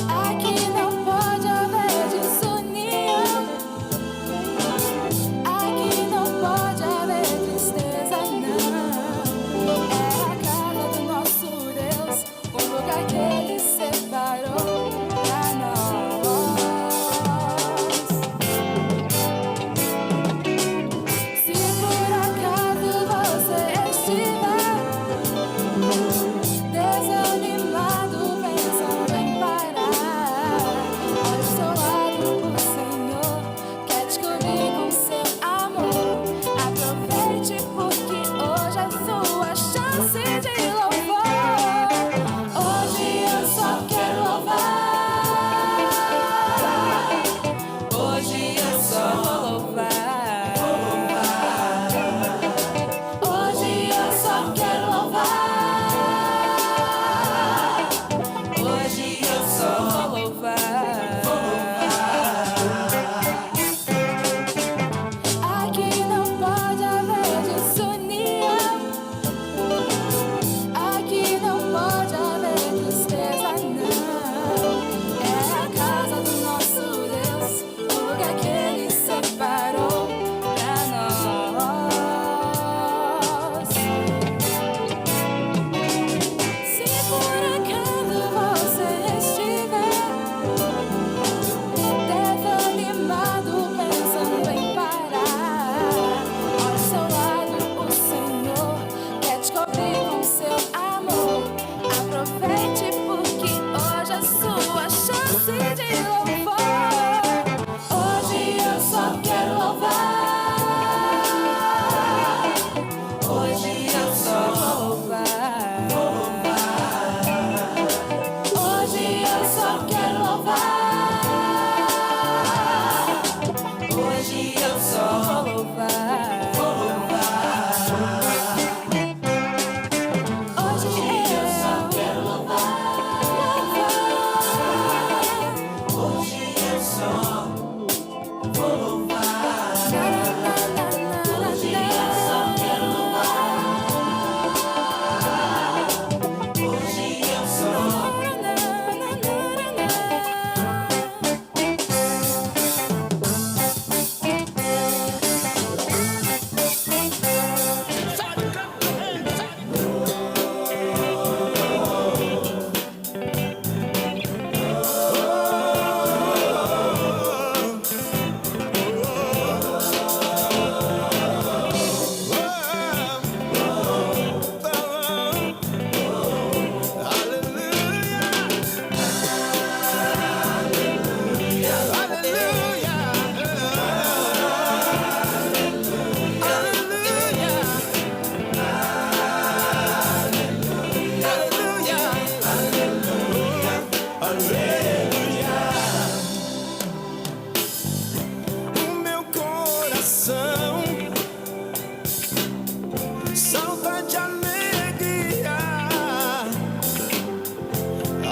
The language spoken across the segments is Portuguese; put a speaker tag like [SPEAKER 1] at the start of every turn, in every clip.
[SPEAKER 1] Aqui não pode haver desunião. Aqui não pode haver tristeza, não. É a casa do nosso Deus, o lugar que Ele separou pra nós. Se por acaso você estiver desanimado, pensando em parar, ao seu lado o Senhor quer te cobrir com seu amor. Aproveite porque hoje é sua chance de louvar. Hoje eu só quero louvar. Hoje eu só vou louvar. Hoje eu só quero louvar. Hoje eu só vou louvar. Aqui não pode haver desunião. Aqui não pode haver tristeza, não. É a casa do nosso Deus, o lugar que Ele separou pra nós. Se por acaso você estiver desanimado, pensando em parar, ao seu lado o Senhor quer te cobrir com seu amor. Aproveite porque hoje é sua chance de louvar. Hoje eu só quero louvar. Hoje eu só vou louvar. Hoje eu só quero louvar. Hoje eu só vou louvar. Hoje eu só quero louvar. Hoje eu só vou louvar. Hoje eu só quero louvar. Hoje eu só o meu coração salta de alegria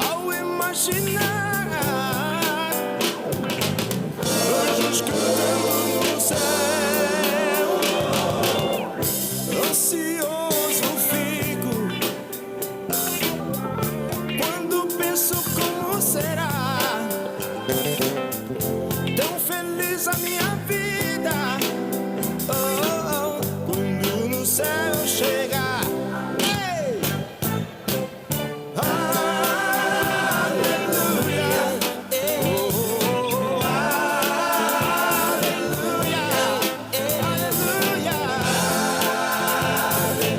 [SPEAKER 1] ao imaginar anjos cantando no céu. Ansioso fico quando penso como será. Tão feliz a minha vida, oh, quando no céu chegar. Ei! Aleluia, oh, aleluia, aleluia, aleluia.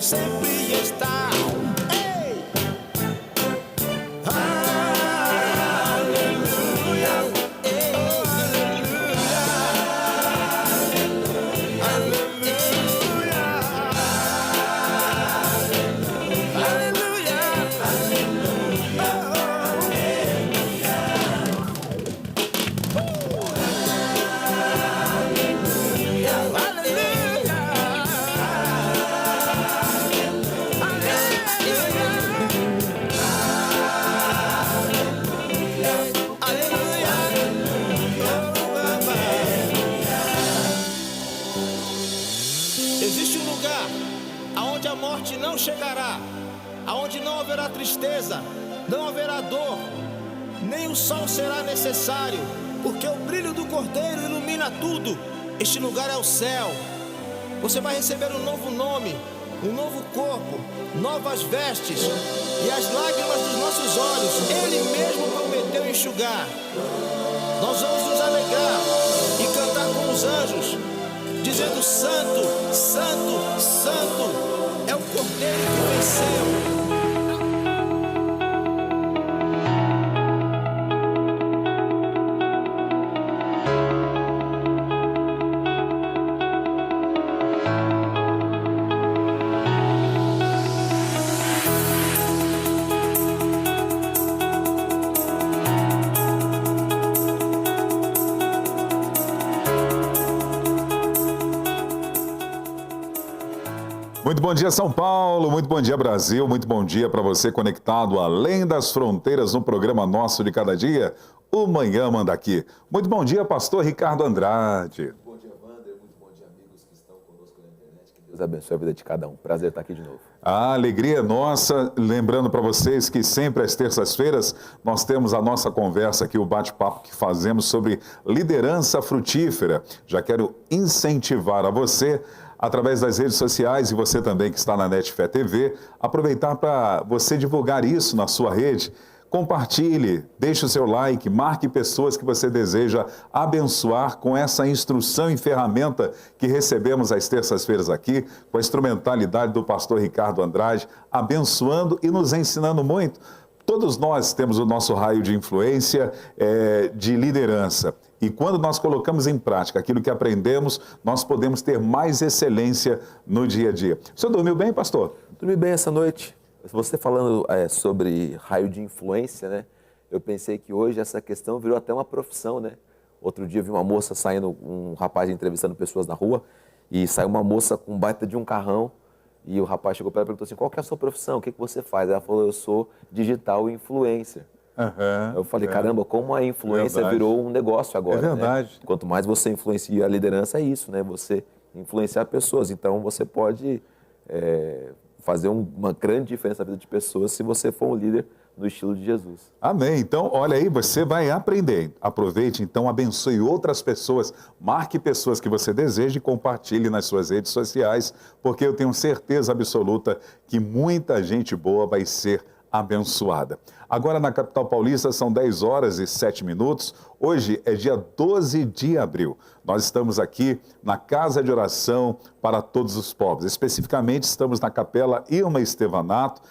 [SPEAKER 2] sempre está. Ei! Existe um lugar aonde a morte não chegará, aonde não haverá tristeza, não haverá dor, nem o sol será necessário, porque o brilho do Cordeiro ilumina tudo. Este lugar é o céu. Você vai receber um novo nome, um novo corpo, novas vestes, e as lágrimas dos nossos olhos Ele mesmo prometeu enxugar. Nós vamos nos alegrar e cantar com os anjos, dizendo: Santo, Santo, Santo é o Cordeiro que venceu.
[SPEAKER 3] Muito bom dia, São Paulo, muito bom dia, Brasil, muito bom dia para você conectado além das fronteiras no programa nosso de cada dia, o Manhã Manda Aqui. Muito bom dia, pastor Ricardo Andrade.
[SPEAKER 4] Bom dia, Wander, muito bom dia, amigos que estão conosco na internet, que Deus abençoe a vida de cada um. Prazer estar aqui de novo.
[SPEAKER 3] A alegria é nossa, lembrando para vocês que sempre às terças-feiras nós temos a nossa conversa aqui, o bate-papo que fazemos sobre liderança frutífera. Já quero incentivar a você, através das redes sociais, e você também que está na NET Fé TV, aproveitar para você divulgar isso na sua rede. Compartilhe, deixe o seu like, marque pessoas que você deseja abençoar com essa instrução e ferramenta que recebemos às terças-feiras aqui, com a instrumentalidade do pastor Ricardo Andrade, abençoando e nos ensinando muito. Todos nós temos o nosso raio de influência, de liderança. E quando nós colocamos em prática aquilo que aprendemos, nós podemos ter mais excelência no dia a dia. O senhor dormiu bem, pastor?
[SPEAKER 4] Dormi bem essa noite. Você falando sobre raio de influência, né? Eu pensei que hoje essa questão virou até uma profissão, né? Outro dia eu vi uma moça saindo, um rapaz entrevistando pessoas na rua, e saiu uma moça com um baita de um carrão, e o rapaz chegou para ela e perguntou assim: qual que é a sua profissão? O que você faz? Ela falou: eu sou digital influencer. Eu falei: caramba, como a influência virou um negócio agora.
[SPEAKER 3] É verdade.
[SPEAKER 4] Né? Quanto mais você influencia a liderança, é isso, né? Você influenciar pessoas. Então você pode fazer uma grande diferença na vida de pessoas se você for um líder no estilo de Jesus.
[SPEAKER 3] Amém. Então, olha aí, você vai aprender. Aproveite, então, abençoe outras pessoas, marque pessoas que você deseja e compartilhe nas suas redes sociais, porque eu tenho certeza absoluta que muita gente boa vai ser abençoada. Agora na capital paulista são 10 horas e 7 minutos. Hoje é dia 12 de abril. Nós estamos aqui na Casa de Oração para Todos os Povos. Especificamente estamos na Capela Irma Estevanato.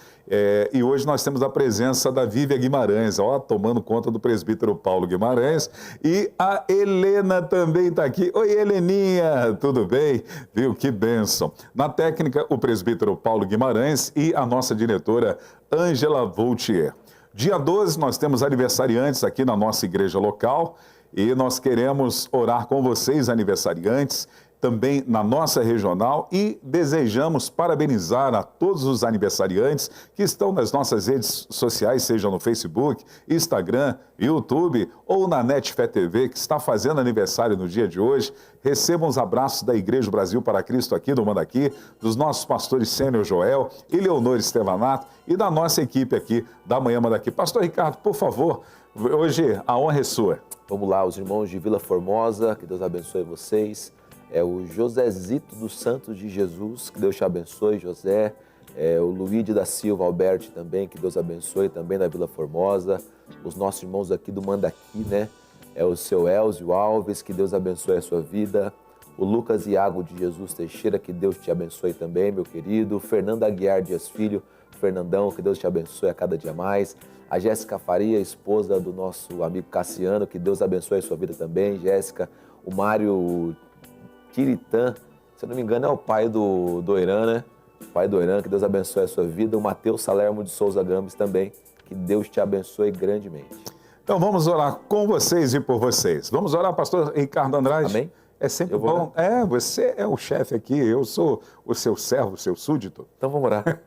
[SPEAKER 3] E hoje nós temos a presença da Vívia Guimarães, tomando conta do presbítero Paulo Guimarães. E a Helena também está aqui. Oi, Heleninha, tudo bem? Viu? Que bênção. Na técnica, o presbítero Paulo Guimarães e a nossa diretora Ângela Voltier. Dia 12 nós temos aniversariantes aqui na nossa igreja local e nós queremos orar com vocês, aniversariantes, também na nossa regional, e desejamos parabenizar a todos os aniversariantes que estão nas nossas redes sociais, seja no Facebook, Instagram, YouTube ou na NET Fé TV, que está fazendo aniversário no dia de hoje. Recebam os abraços da Igreja Brasil para Cristo aqui do Manda Aqui, dos nossos pastores Sênior Joel e Leonor Estevanato e da nossa equipe aqui da Manhã Manda Aqui. Pastor Ricardo, por favor, hoje a honra é sua.
[SPEAKER 4] Vamos lá, os irmãos de Vila Formosa, que Deus abençoe vocês. É o Josézito dos Santos de Jesus, que Deus te abençoe, José. O Luíde da Silva Alberti também, que Deus abençoe, também da Vila Formosa. Os nossos irmãos aqui do Manda Aqui, né? O seu Elzio Alves, que Deus abençoe a sua vida. O Lucas Iago de Jesus Teixeira, que Deus te abençoe também, meu querido. Fernando Aguiar Dias Filho, Fernandão, que Deus te abençoe a cada dia mais. A Jéssica Faria, esposa do nosso amigo Cassiano, que Deus abençoe a sua vida também, Jéssica. O Mário Tiritã, se eu não me engano é o pai do Irã, né? O pai do Irã, que Deus abençoe a sua vida. O Matheus Salermo de Souza Gomes também, que Deus te abençoe grandemente.
[SPEAKER 3] Então vamos orar com vocês e por vocês. Vamos orar, pastor Ricardo Andrade?
[SPEAKER 4] Amém?
[SPEAKER 3] É sempre bom. Você é o chefe aqui, eu sou o seu servo, o seu súdito.
[SPEAKER 4] Então vamos orar.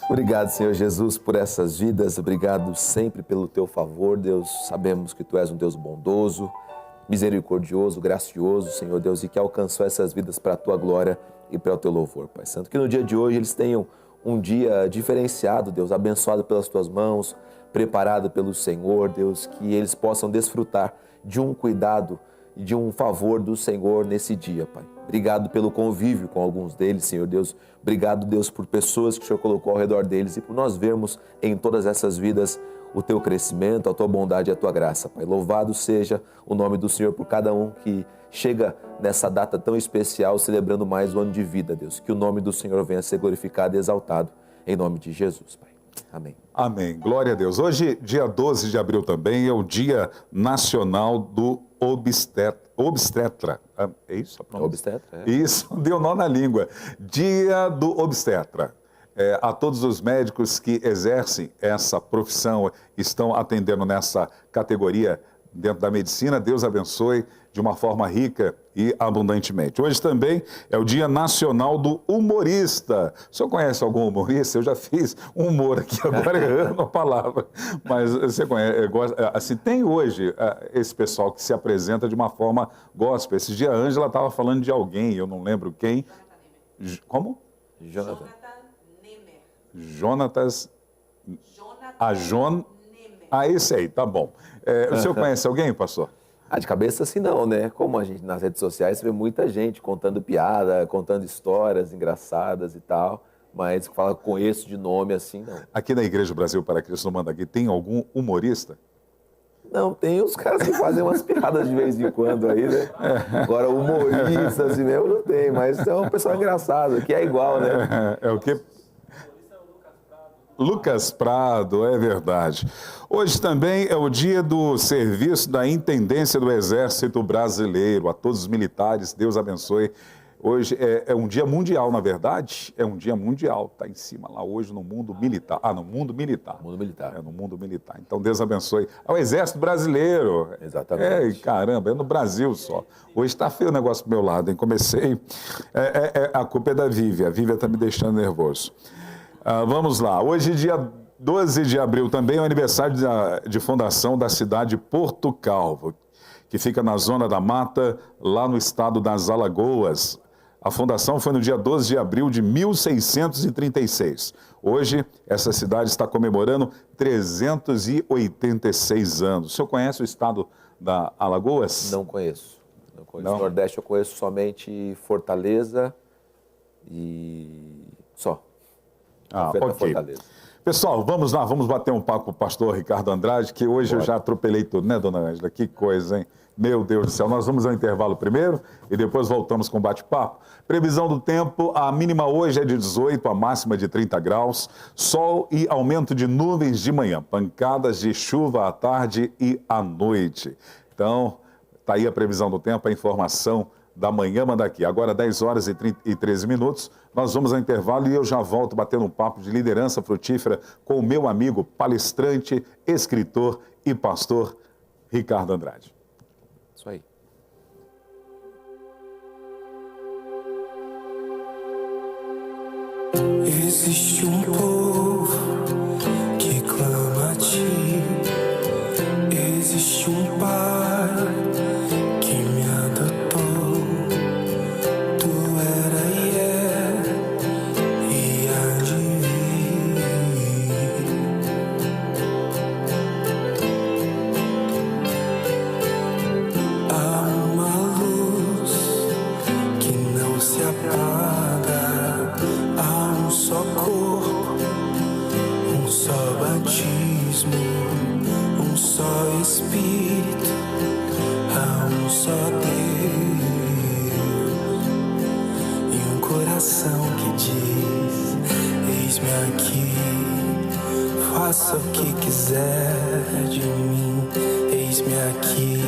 [SPEAKER 4] Obrigado, Senhor Jesus, por essas vidas. Obrigado sempre pelo teu favor, Deus. Sabemos que tu és um Deus bondoso, misericordioso, gracioso, Senhor Deus, e que alcançou essas vidas para a tua glória e para o teu louvor, Pai Santo. Que no dia de hoje eles tenham um dia diferenciado, Deus, abençoado pelas tuas mãos, preparado pelo Senhor, Deus, que eles possam desfrutar de um cuidado e de um favor do Senhor nesse dia, Pai. Obrigado pelo convívio com alguns deles, Senhor Deus. Obrigado, Deus, por pessoas que o Senhor colocou ao redor deles e por nós vermos em todas essas vidas o teu crescimento, a tua bondade e a tua graça, Pai. Louvado seja o nome do Senhor por cada um que chega nessa data tão especial, celebrando mais um ano de vida, Deus. Que o nome do Senhor venha a ser glorificado e exaltado, em nome de Jesus, Pai. Amém.
[SPEAKER 3] Amém. Glória a Deus. Hoje, dia 12 de abril também, é o Dia Nacional do Obstetra. É isso?
[SPEAKER 4] Obstetra? É.
[SPEAKER 3] Isso, deu nó na língua. Dia do Obstetra. A todos os médicos que exercem essa profissão, estão atendendo nessa categoria dentro da medicina, Deus abençoe de uma forma rica e abundantemente. Hoje também é o Dia Nacional do Humorista. O senhor conhece algum humorista? Eu já fiz um humor aqui, agora errando a palavra. Mas você conhece, assim, tem hoje esse pessoal que se apresenta de uma forma gospel. Esse dia a Ângela estava falando de alguém, eu não lembro quem. Como?
[SPEAKER 4] Jonathan.
[SPEAKER 3] Jonatas. Esse aí, tá bom. O senhor conhece alguém, pastor?
[SPEAKER 4] De cabeça assim não, né? Como a gente nas redes sociais, você vê muita gente contando piada, contando histórias engraçadas e tal, mas fala conheço de nome assim, não.
[SPEAKER 3] Aqui na Igreja Brasil para Cristo Manda Aqui, tem algum humorista?
[SPEAKER 4] Não, tem os caras que fazem umas piadas de vez em quando aí, né? Agora, humorista assim mesmo não tem, mas é um pessoal engraçado, que é igual, né?
[SPEAKER 3] É o quê? Lucas Prado, é verdade. Hoje também é o dia do serviço da Intendência do Exército Brasileiro. A todos os militares, Deus abençoe. Hoje é um dia mundial, na verdade. É um dia mundial. Está em cima lá hoje no mundo militar. No mundo militar.
[SPEAKER 4] Mundo militar.
[SPEAKER 3] No mundo militar. Então, Deus abençoe. É o Exército Brasileiro.
[SPEAKER 4] Exatamente.
[SPEAKER 3] Caramba, é no Brasil só. Hoje está feio o negócio pro meu lado, hein? Comecei. A culpa é da Vívia. A Vívia está me deixando nervoso. Vamos lá, hoje dia 12 de abril também é o aniversário de fundação da cidade de Porto Calvo, que fica na Zona da Mata, lá no estado das Alagoas. A fundação foi no dia 12 de abril de 1636. Hoje, essa cidade está comemorando 386 anos. O senhor conhece o estado da Alagoas?
[SPEAKER 4] Não conheço.
[SPEAKER 3] Não?
[SPEAKER 4] No Nordeste eu conheço somente Fortaleza e só.
[SPEAKER 3] Ok.
[SPEAKER 4] Fortaleza.
[SPEAKER 3] Pessoal, vamos lá, vamos bater um papo com o pastor Ricardo Andrade, que hoje eu já atropelei tudo, né, dona Ângela? Que coisa, hein? Meu Deus do céu. Nós vamos ao intervalo primeiro e depois voltamos com o bate-papo. Previsão do tempo, a mínima hoje é de 18, a máxima de 30 graus. Sol e aumento de nuvens de manhã. Pancadas de chuva à tarde e à noite. Então, tá aí a previsão do tempo, a informação da Manhã Manda Aqui. Agora 10 horas e 13 minutos, nós vamos ao intervalo e eu já volto batendo um papo de liderança frutífera com o meu amigo palestrante, escritor e pastor Ricardo Andrade.
[SPEAKER 4] Isso aí.
[SPEAKER 5] Existe um povo que clama a ti. Existe um pai que me adotou. Tu era e é e há de vir. Há uma luz que não se apaga. Há um só corpo, um só batismo, um só Espírito, há um só Deus. coração que diz: eis-me aqui, faça o que quiser de mim. Eis-me aqui,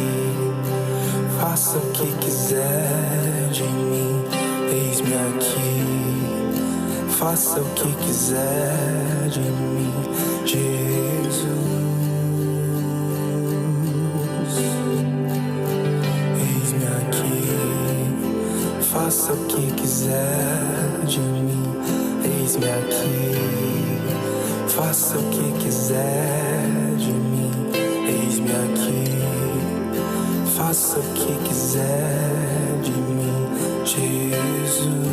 [SPEAKER 5] faça o que quiser de mim. Eis-me aqui, faça o que quiser de mim, Jesus. Eis-me aqui, faça o que quiser de mim. Eis-me aqui, faça o que quiser de mim. Eis-me aqui, faça o que quiser de mim, Jesus.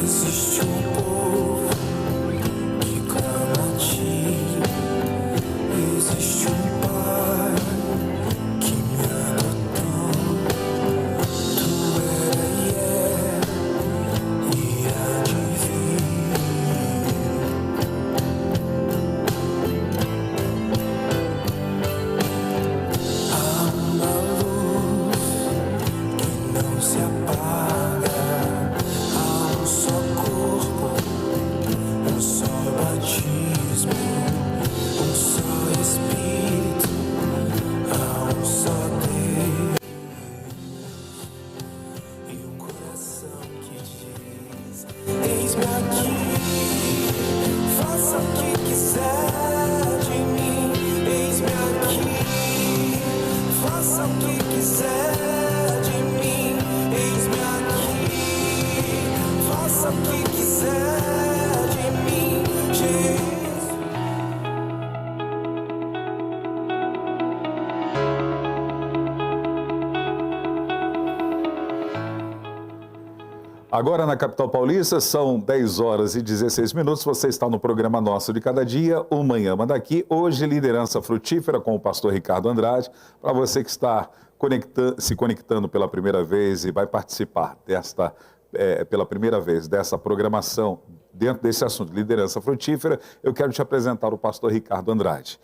[SPEAKER 5] Existe um povo que clama a ti. Existe um pai que me adotou. Tu era e há de vir. Há uma luz que não se apaga. Há um só corpo, um só batismo, um só Espírito, há um só Deus e um coração que diz: eis-me aqui, faça o que quiser de mim. Eis-me aqui, faça o que quiser de mim. Eis-me aqui, faça o que quiser de mim, Jesus.
[SPEAKER 3] Agora na capital paulista são 10 horas e 16 minutos. Você está no programa Nosso de Cada Dia, o Manhã Manda Aqui. Hoje, liderança frutífera com o pastor Ricardo Andrade. Para você que está se conectando pela primeira vez e vai participar pela primeira vez dessa programação dentro desse assunto, liderança frutífera, eu quero te apresentar o pastor Ricardo Andrade.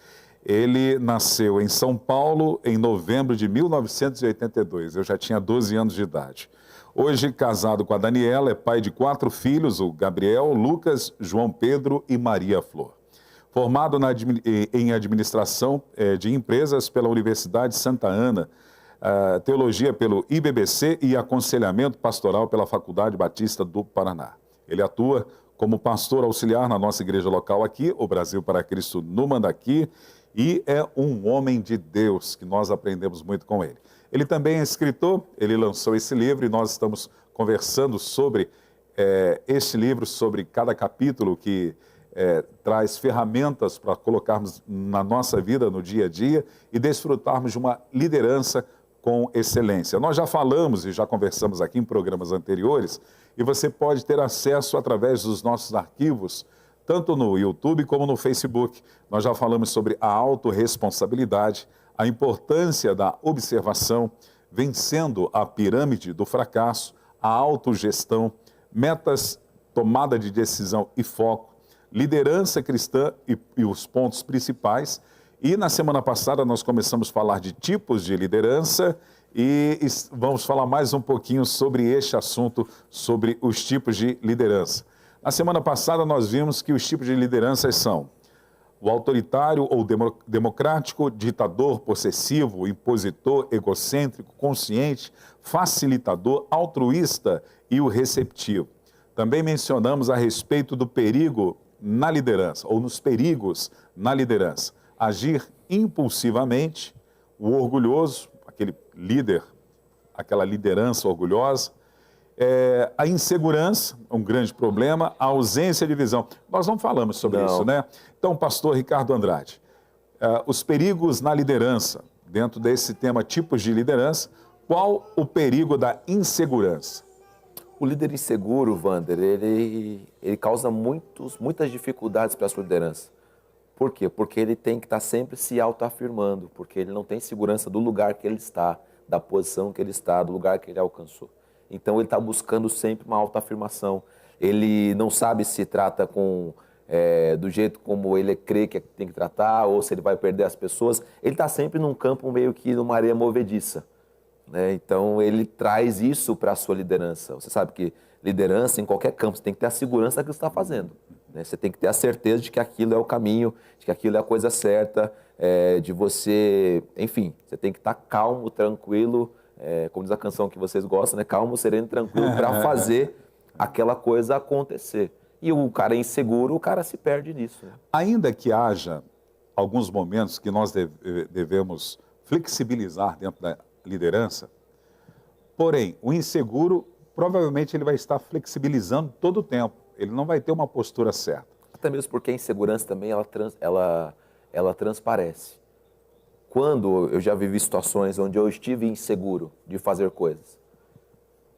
[SPEAKER 3] Ele nasceu em São Paulo em novembro de 1982. Eu já tinha 12 anos de idade. Hoje, casado com a Daniela, é pai de 4 filhos, o Gabriel, Lucas, João Pedro e Maria Flor. Formado em administração de empresas pela Universidade Santa Ana, teologia pelo IBBC e aconselhamento pastoral pela Faculdade Batista do Paraná. Ele atua como pastor auxiliar na nossa igreja local aqui, o Brasil para Cristo no Mandaqui, e é um homem de Deus que nós aprendemos muito com ele. Ele também é escritor, ele lançou esse livro e nós estamos conversando sobre este livro, sobre cada capítulo que traz ferramentas para colocarmos na nossa vida, no dia a dia, e desfrutarmos de uma liderança com excelência. Nós já falamos e já conversamos aqui em programas anteriores, e você pode ter acesso através dos nossos arquivos, tanto no YouTube como no Facebook. Nós já falamos sobre a autorresponsabilidade, a importância da observação, vencendo a pirâmide do fracasso, a autogestão, metas, tomada de decisão e foco, liderança cristã e os pontos principais. E na semana passada nós começamos a falar de tipos de liderança e vamos falar mais um pouquinho sobre este assunto, sobre os tipos de liderança. Na semana passada nós vimos que os tipos de liderança são o autoritário ou democrático, ditador, possessivo, impositor, egocêntrico, consciente, facilitador, altruísta e o receptivo. Também mencionamos a respeito do perigo na liderança, ou nos perigos na liderança. Agir impulsivamente, o orgulhoso, aquele líder, aquela liderança orgulhosa, a insegurança, um grande problema, a ausência de visão. Nós não falamos sobre isso, né? Então, pastor Ricardo Andrade, os perigos na liderança, dentro desse tema tipos de liderança, qual o perigo da insegurança?
[SPEAKER 4] O líder inseguro, Wander, ele causa muitas dificuldades para a sua liderança. Por quê? Porque ele tem que estar sempre se autoafirmando, porque ele não tem segurança do lugar que ele está, da posição que ele está, do lugar que ele alcançou. Então ele está buscando sempre uma autoafirmação. Ele não sabe se trata do jeito como ele crê que tem que tratar, ou se ele vai perder as pessoas. Ele está sempre num campo meio que numa areia movediça, né? Então ele traz isso para a sua liderança. Você sabe que liderança em qualquer campo, você tem que ter a segurança daquilo que você está fazendo, né? Você tem que ter a certeza de que aquilo é o caminho, de que aquilo é a coisa certa, de você, enfim, você tem que estar calmo, tranquilo, como diz a canção que vocês gostam, né? Calmo, sereno, tranquilo, para fazer aquela coisa acontecer. E o cara é inseguro, o cara se perde nisso, né?
[SPEAKER 3] Ainda que haja alguns momentos que nós devemos flexibilizar dentro da liderança, porém, o inseguro, provavelmente ele vai estar flexibilizando todo o tempo. Ele não vai ter uma postura certa.
[SPEAKER 4] Até mesmo porque a insegurança também, ela transparece. Quando eu já vivi situações onde eu estive inseguro de fazer coisas,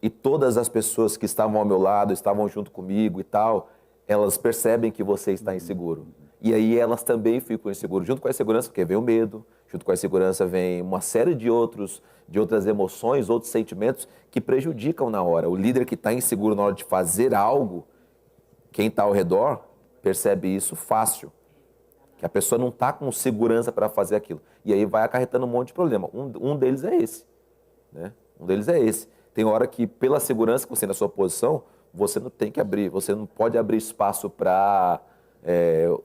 [SPEAKER 4] e todas as pessoas que estavam ao meu lado, estavam junto comigo e tal, elas percebem que você está inseguro. E aí elas também ficam inseguras. Junto com a insegurança, porque vem o medo, junto com a insegurança vem uma série de outras emoções, outros sentimentos que prejudicam na hora. O líder que está inseguro na hora de fazer algo, quem está ao redor percebe isso fácil. Que a pessoa não está com segurança para fazer aquilo. E aí vai acarretando um monte de problema. Um deles é esse, né? Um deles é esse. Tem hora que, pela segurança que você tem na sua posição, você não tem que abrir, você não pode abrir espaço para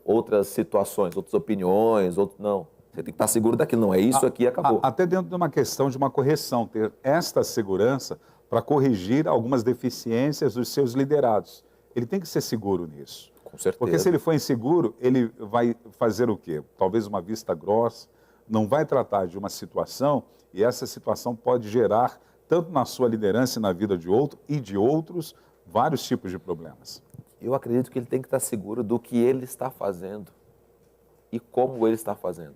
[SPEAKER 4] outras situações, outras opiniões, não. Você tem que estar seguro daquilo, não é isso aqui e acabou.
[SPEAKER 3] Até dentro de uma questão de uma correção, ter esta segurança para corrigir algumas deficiências dos seus liderados. Ele tem que ser seguro nisso.
[SPEAKER 4] Com certeza.
[SPEAKER 3] Porque se ele for inseguro, ele vai fazer o quê? Talvez uma vista grossa, não vai tratar de uma situação e essa situação pode gerar, tanto na sua liderança e na vida de outro e de outros, vários tipos de problemas.
[SPEAKER 4] Eu acredito que ele tem que estar seguro do que ele está fazendo e como ele está fazendo.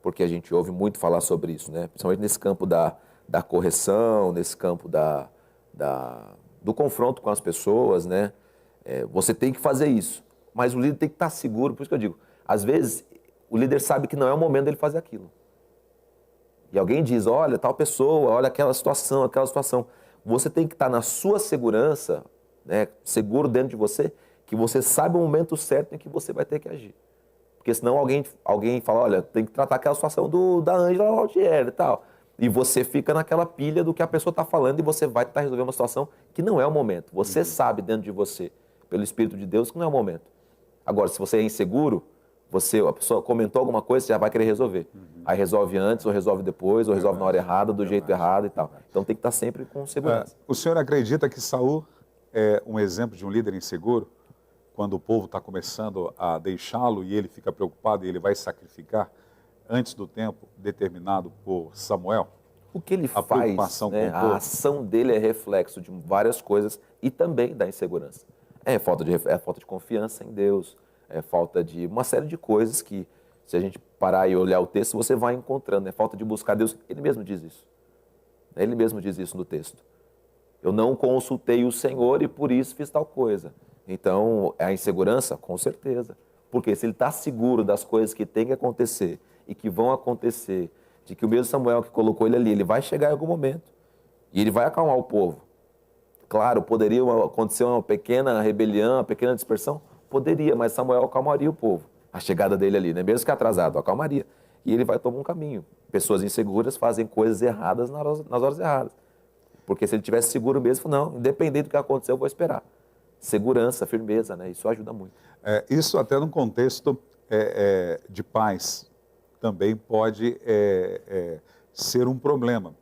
[SPEAKER 4] Porque a gente ouve muito falar sobre isso, né? Principalmente nesse campo da correção, nesse campo do confronto com as pessoas, né? Você tem que fazer isso, mas o líder tem que estar seguro. Por isso que eu digo, às vezes o líder sabe que não é o momento dele fazer aquilo. E alguém diz, olha, tal pessoa, olha aquela situação. Você tem que estar na sua segurança, né, seguro dentro de você, que você sabe o momento certo em que você vai ter que agir. Porque senão alguém fala, olha, tem que tratar aquela situação da Ângela Valtieri e tal. E você fica naquela pilha do que a pessoa está falando e você vai tentar resolver uma situação que não é o momento. Você sabe dentro de você, pelo Espírito de Deus, que não é o momento. Agora, se você é inseguro, a pessoa comentou alguma coisa, você já vai querer resolver. Aí resolve antes, ou resolve depois, ou resolve na hora errada, do jeito errado e tal. Então tem que estar sempre com segurança.
[SPEAKER 3] O senhor acredita que Saul é um exemplo de um líder inseguro? Quando o povo está começando a deixá-lo e ele fica preocupado e ele vai sacrificar antes do tempo determinado por Samuel?
[SPEAKER 4] O que ele faz, né,
[SPEAKER 3] com o povo.
[SPEAKER 4] a ação dele é reflexo de várias coisas e também da insegurança. É falta de confiança em Deus, é falta de uma série de coisas que, se a gente parar e olhar o texto, você vai encontrando. É falta de buscar Deus. Ele mesmo diz isso. Ele mesmo diz isso no texto. Eu não consultei o Senhor e por isso fiz tal coisa. Então, a insegurança? Com certeza. Porque se ele está seguro das coisas que tem que acontecer e que vão acontecer, de que o mesmo Samuel que colocou ele ali, ele vai chegar em algum momento e ele vai acalmar o povo. Claro, poderia acontecer uma pequena rebelião, uma pequena dispersão? Poderia, mas Samuel acalmaria o povo. A chegada dele ali, né? Mesmo que atrasado, acalmaria. E ele vai tomar um caminho. Pessoas inseguras fazem coisas erradas nas horas erradas. Porque se ele tivesse seguro mesmo, não, independente do que acontecer, eu vou esperar. Segurança, firmeza, né? Isso ajuda muito.
[SPEAKER 3] Isso até num contexto de paz também pode ser um problema.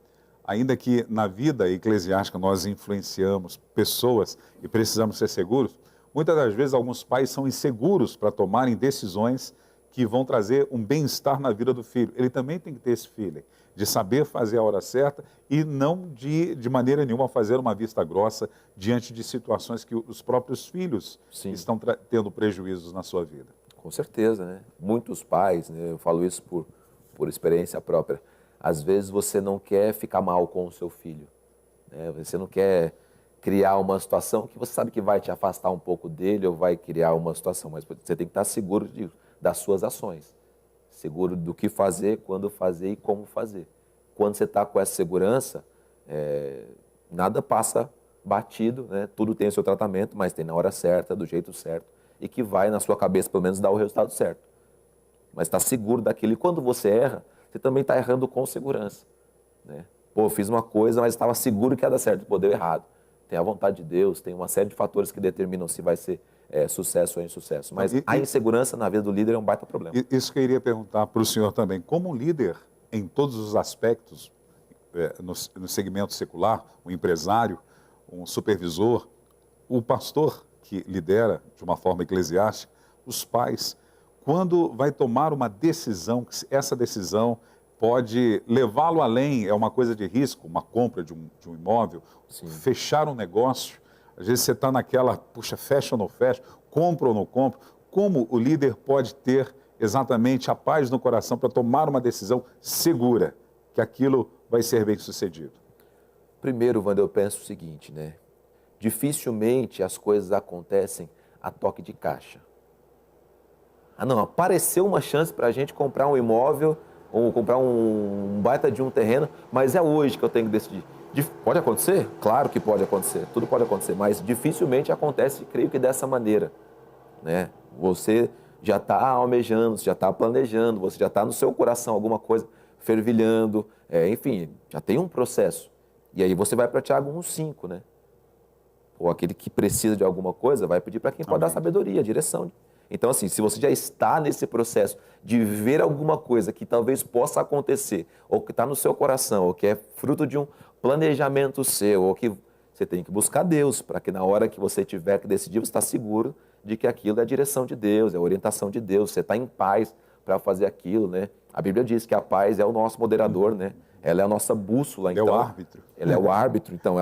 [SPEAKER 3] Ainda que na vida eclesiástica nós influenciamos pessoas e precisamos ser seguros, muitas das vezes alguns pais são inseguros para tomarem decisões que vão trazer um bem-estar na vida do filho. Ele também tem que ter esse feeling de saber fazer a hora certa e não de maneira nenhuma fazer uma vista grossa diante de situações que os próprios filhos estão tendo prejuízos na sua vida.
[SPEAKER 4] Com certeza, né? Muitos pais, né? Eu falo isso por experiência própria, às vezes você não quer ficar mal com o seu filho, né? Você não quer criar uma situação que você sabe que vai te afastar um pouco dele ou vai criar uma situação, mas você tem que estar seguro das suas ações, seguro do que fazer, quando fazer e como fazer. Quando você está com essa segurança, nada passa batido, né? Tudo tem o seu tratamento, mas tem na hora certa, do jeito certo, e que vai, na sua cabeça, pelo menos, dar o resultado certo. Mas está seguro daquilo. E quando você erra, você também está errando com segurança, né? Pô, eu fiz uma coisa, mas estava seguro que ia dar certo. Pô, deu errado. Tem a vontade de Deus, tem uma série de fatores que determinam se vai ser sucesso ou insucesso. Mas a insegurança na vida do líder é um baita problema.
[SPEAKER 3] Isso que eu iria perguntar para o senhor também. Como líder, em todos os aspectos, no segmento secular, o empresário, um supervisor, o pastor que lidera de uma forma eclesiástica, os pais, quando vai tomar uma decisão, essa decisão pode levá-lo além, é uma coisa de risco, uma compra de um imóvel,
[SPEAKER 4] Sim.
[SPEAKER 3] fechar um negócio, às vezes você está naquela, puxa, fecha ou não fecha, compra ou não compra, como o líder pode ter exatamente a paz no coração para tomar uma decisão segura, que aquilo vai ser bem sucedido?
[SPEAKER 4] Primeiro, Wander, eu penso o seguinte, né? Dificilmente as coisas acontecem a toque de caixa. Ah, não, apareceu uma chance para a gente comprar um imóvel ou comprar um baita de um terreno, mas é hoje que eu tenho que decidir. Pode acontecer? Claro que pode acontecer, tudo pode acontecer, mas dificilmente acontece, creio que dessa maneira, né? Você já está almejando, já está planejando, você já está no seu coração alguma coisa fervilhando, enfim, já tem um processo. E aí você vai para Tiago 1,5, né? Ou aquele que precisa de alguma coisa vai pedir para quem pode dar sabedoria, direção. Então, assim, se você já está nesse processo de ver alguma coisa que talvez possa acontecer, ou que está no seu coração, ou que é fruto de um planejamento seu, ou que você tem que buscar Deus, para que na hora que você tiver que decidir, você está seguro de que aquilo é a direção de Deus, é a orientação de Deus, você está em paz para fazer aquilo, né? A Bíblia diz que a paz é o nosso moderador, né? Ela é a nossa bússola. Então,
[SPEAKER 3] é o árbitro.
[SPEAKER 4] Ela é o árbitro, então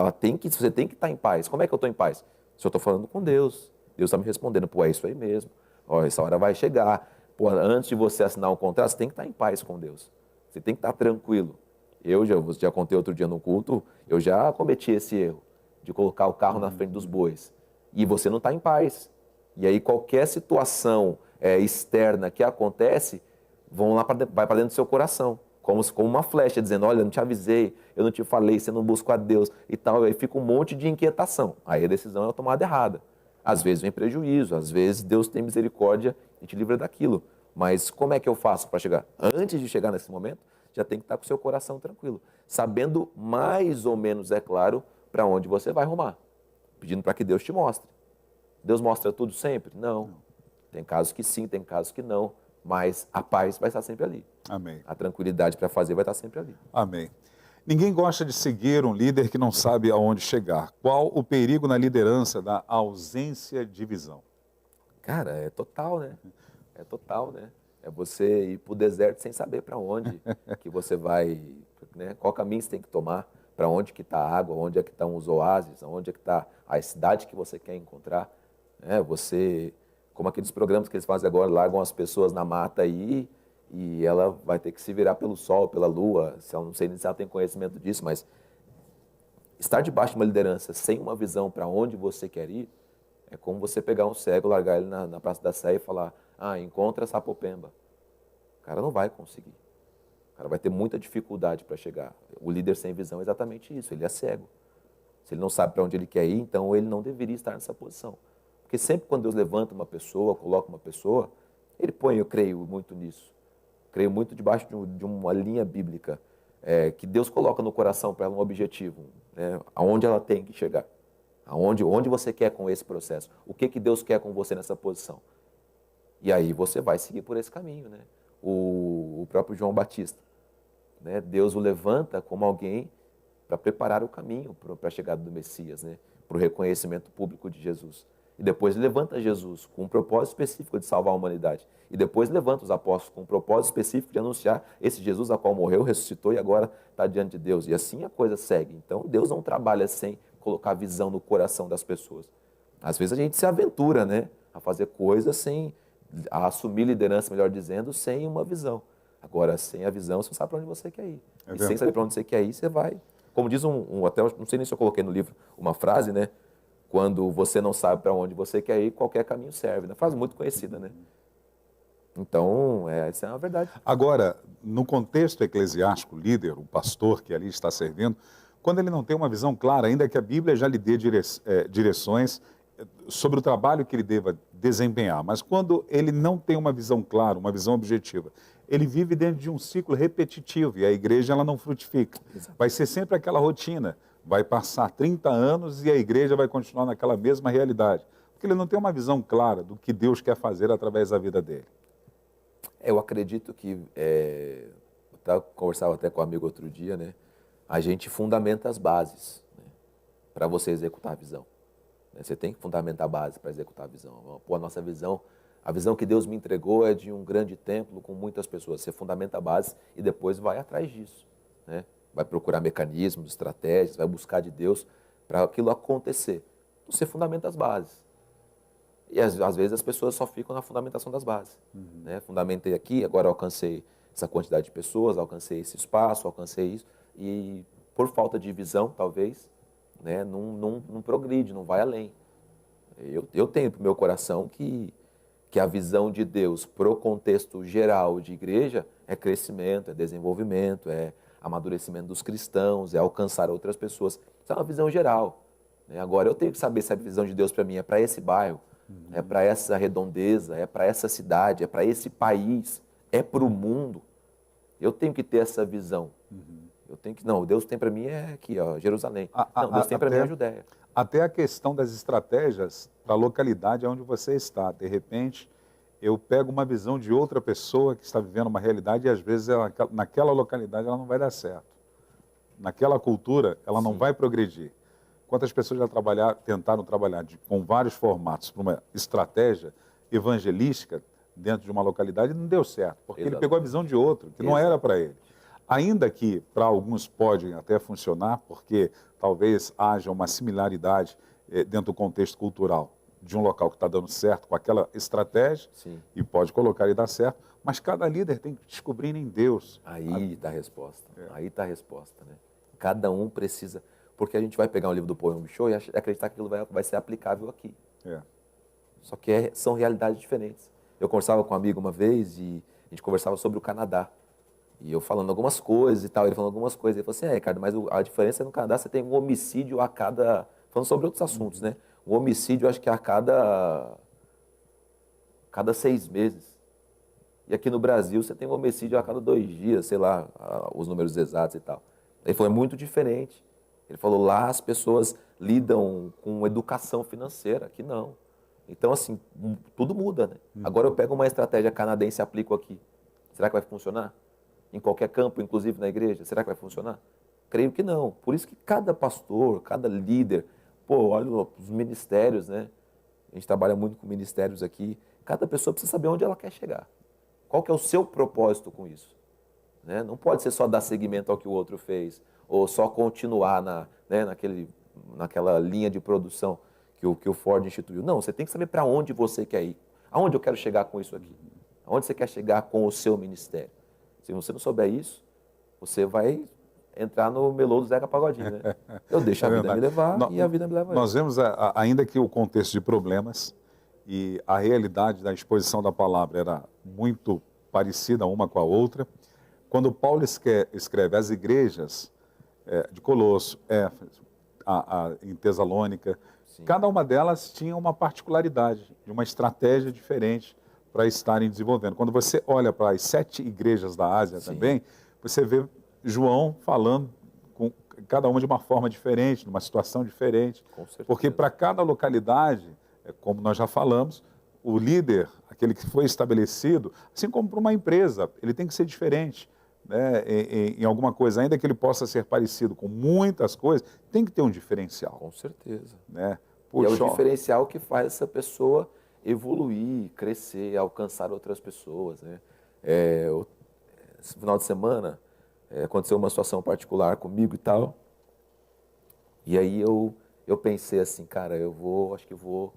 [SPEAKER 4] você tem que estar em paz. Como é que eu estou em paz? Se eu estou falando com Deus, Deus está me respondendo, pô, é isso aí mesmo. Ó, essa hora vai chegar. Pô, antes de você assinar um contrato, você tem que estar em paz com Deus. Você tem que estar tranquilo. Eu já contei outro dia no culto, eu já cometi esse erro de colocar o carro na frente dos bois. E você não está em paz. E aí qualquer situação externa que acontece, vai para dentro do seu coração. Como uma flecha, dizendo, olha, eu não te avisei, eu não te falei, você não buscou a Deus e tal. Aí fica um monte de inquietação. Aí a decisão é tomada errada. Às vezes vem prejuízo, às vezes Deus tem misericórdia e te livra daquilo. Mas como é que eu faço para chegar? Antes de chegar nesse momento, já tem que estar com o seu coração tranquilo. Sabendo mais ou menos, é claro, para onde você vai rumar. Pedindo para que Deus te mostre. Deus mostra tudo sempre? Não. Tem casos que sim, tem casos que não. Mas a paz vai estar sempre ali.
[SPEAKER 3] Amém.
[SPEAKER 4] A tranquilidade para fazer vai estar sempre ali.
[SPEAKER 3] Amém. Ninguém gosta de seguir um líder que não sabe aonde chegar. Qual o perigo na liderança da ausência de visão?
[SPEAKER 4] Cara, é total, né? É total, né? É você ir para o deserto sem saber para onde que você vai, né? Qual caminho você tem que tomar, para onde que está a água, onde é que estão os oásis, onde é que está a cidade que você quer encontrar. Você, como aqueles programas que eles fazem agora, largam as pessoas na mata aí e ela vai ter que se virar pelo sol, pela lua. Eu não sei nem se ela tem conhecimento disso, mas estar debaixo de uma liderança sem uma visão para onde você quer ir, é como você pegar um cego, largar ele na Praça da Sé e falar, encontra Sapopemba. O cara não vai conseguir. O cara vai ter muita dificuldade para chegar. O líder sem visão é exatamente isso, ele é cego. Se ele não sabe para onde ele quer ir, então ele não deveria estar nessa posição. Porque sempre quando Deus levanta uma pessoa, coloca uma pessoa, ele põe, eu creio muito nisso. Creio muito debaixo de uma linha bíblica, que Deus coloca no coração para ela um objetivo, né, aonde ela tem que chegar. Onde você quer com esse processo? O que Deus quer com você nessa posição? E aí você vai seguir por esse caminho, né? O próprio João Batista, né? Deus o levanta como alguém para preparar o caminho para a chegada do Messias, né? Para o reconhecimento público de Jesus. E depois levanta Jesus com um propósito específico de salvar a humanidade. E depois levanta os apóstolos com um propósito específico de anunciar esse Jesus a qual morreu, ressuscitou e agora está diante de Deus. E assim a coisa segue. Então Deus não trabalha sem colocar visão no coração das pessoas. Às vezes a gente se aventura, né, a fazer coisas a assumir liderança, melhor dizendo, sem uma visão. Agora, sem a visão, você não sabe para onde você quer ir. E sem saber para onde você quer ir, você vai Como diz até não sei nem se eu coloquei no livro uma frase, né? Quando você não sabe para onde você quer ir, qualquer caminho serve. Uma frase muito conhecida, né? Então, essa é uma verdade.
[SPEAKER 3] Agora, no contexto eclesiástico, o líder, o pastor que ali está servindo, quando ele não tem uma visão clara, ainda que a Bíblia já lhe dê direções sobre o trabalho que ele deva desempenhar, mas quando ele não tem uma visão clara, uma visão objetiva, ele vive dentro de um ciclo repetitivo e a igreja ela não frutifica. Vai ser sempre aquela rotina, vai passar 30 anos e a igreja vai continuar naquela mesma realidade, porque ele não tem uma visão clara do que Deus quer fazer através da vida dele.
[SPEAKER 4] Eu acredito que, eu conversava até com um amigo outro dia, né? A gente fundamenta as bases, né, para você executar a visão. Né? Você tem que fundamentar a base para executar a visão. Pô, a visão que Deus me entregou é de um grande templo com muitas pessoas. Você fundamenta a base e depois vai atrás disso. Né? Vai procurar mecanismos, estratégias, vai buscar de Deus para aquilo acontecer. Você fundamenta as bases. E às vezes as pessoas só ficam na fundamentação das bases. Né? Fundamentei aqui, agora alcancei essa quantidade de pessoas, alcancei esse espaço, alcancei isso. E por falta de visão, talvez, né, não progride, não vai além. Eu tenho para o meu coração que a visão de Deus para o contexto geral de igreja é crescimento, é desenvolvimento, é amadurecimento dos cristãos, é alcançar outras pessoas. Isso é uma visão geral. Né? Agora, eu tenho que saber se a visão de Deus para mim é para esse bairro, é para essa redondeza, é para essa cidade, é para esse país, é para o mundo. Eu tenho que ter essa visão. Eu tenho que, não, Deus tem para mim é aqui, ó, Jerusalém. Não, Deus tem para mim é a Judéia.
[SPEAKER 3] Até a questão das estratégias para a localidade onde você está. De repente, eu pego uma visão de outra pessoa que está vivendo uma realidade e às vezes naquela localidade ela não vai dar certo. Naquela cultura ela não vai progredir. Quantas pessoas já tentaram trabalhar com vários formatos para uma estratégia evangelística dentro de uma localidade e não deu certo, porque ele pegou a visão de outro, que não era para ele. Ainda que para alguns pode até funcionar, porque talvez haja uma similaridade dentro do contexto cultural de um local que está dando certo com aquela estratégia e pode colocar e dar certo, mas cada líder tem que descobrir em Deus.
[SPEAKER 4] Aí está a resposta, aí está a resposta. Né? Cada um precisa, porque a gente vai pegar um livro do Paul Young Cho e acreditar que aquilo vai ser aplicável aqui. Só que são realidades diferentes. Eu conversava com um amigo uma vez e a gente conversava sobre o Canadá. E eu falando algumas coisas e tal, ele falando algumas coisas. Ele falou assim, Ricardo, mas a diferença é no Canadá, você tem um homicídio a cada... Falando sobre outros assuntos, né? Um homicídio, acho que a cada 6 meses. E aqui no Brasil, você tem um homicídio a cada 2 dias, sei lá, os números exatos e tal. Ele falou, é muito diferente. Ele falou, lá as pessoas lidam com educação financeira, aqui não. Então, assim, tudo muda, né? Agora eu pego uma estratégia canadense e aplico aqui. Será que vai funcionar? Em qualquer campo, inclusive na igreja, será que vai funcionar? Creio que não. Por isso que cada pastor, cada líder, olha os ministérios, né? A gente trabalha muito com ministérios aqui. Cada pessoa precisa saber onde ela quer chegar. Qual que é o seu propósito com isso? Né? Não pode ser só dar seguimento ao que o outro fez, ou só continuar naquela linha de produção que o Ford instituiu. Não, você tem que saber para onde você quer ir. Aonde eu quero chegar com isso aqui? Aonde você quer chegar com o seu ministério? Se você não souber isso, você vai entrar no melô do Zeca Pagodinho, né? Eu deixo a vida me levar e a vida me leva.
[SPEAKER 3] Nós vemos, ainda que o contexto de problemas e a realidade da exposição da palavra era muito parecida uma com a outra, quando Paulo escreve às igrejas de Colosso, Éfeso, em Tesalônica, cada uma delas tinha uma particularidade, uma estratégia diferente para estarem desenvolvendo. Quando você olha para as 7 igrejas da Ásia também, você vê João falando com cada uma de uma forma diferente, numa situação diferente.
[SPEAKER 4] Com certeza.
[SPEAKER 3] Porque para cada localidade, como nós já falamos, o líder, aquele que foi estabelecido, assim como para uma empresa, ele tem que ser diferente. Né, em alguma coisa, ainda que ele possa ser parecido com muitas coisas, tem que ter um diferencial.
[SPEAKER 4] Com certeza.
[SPEAKER 3] Né?
[SPEAKER 4] E é o diferencial que faz essa pessoa evoluir, crescer, alcançar outras pessoas. Né? Esse final de semana aconteceu uma situação particular comigo e tal, e aí eu pensei assim, cara, acho que vou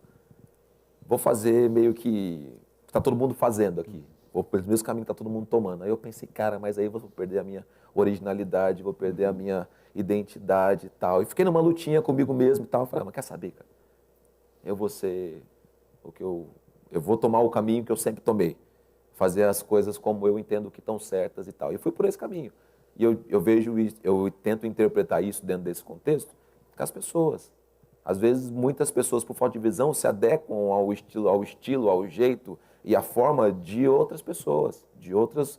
[SPEAKER 4] fazer meio que está todo mundo fazendo aqui. vou pelos mesmos caminhos que está todo mundo tomando. Aí eu pensei, cara, mas aí eu vou perder a minha originalidade, vou perder a minha identidade e tal. E fiquei numa lutinha comigo mesmo e tal. Falei, mas quer saber, cara? Eu vou ser o que eu vou tomar o caminho que eu sempre tomei. Fazer as coisas como eu entendo que estão certas e tal. E fui por esse caminho. E eu vejo isso, eu tento interpretar isso dentro desse contexto com as pessoas. Às vezes, muitas pessoas, por falta de visão, se adequam ao estilo, ao jeito e à forma de outras pessoas, de outros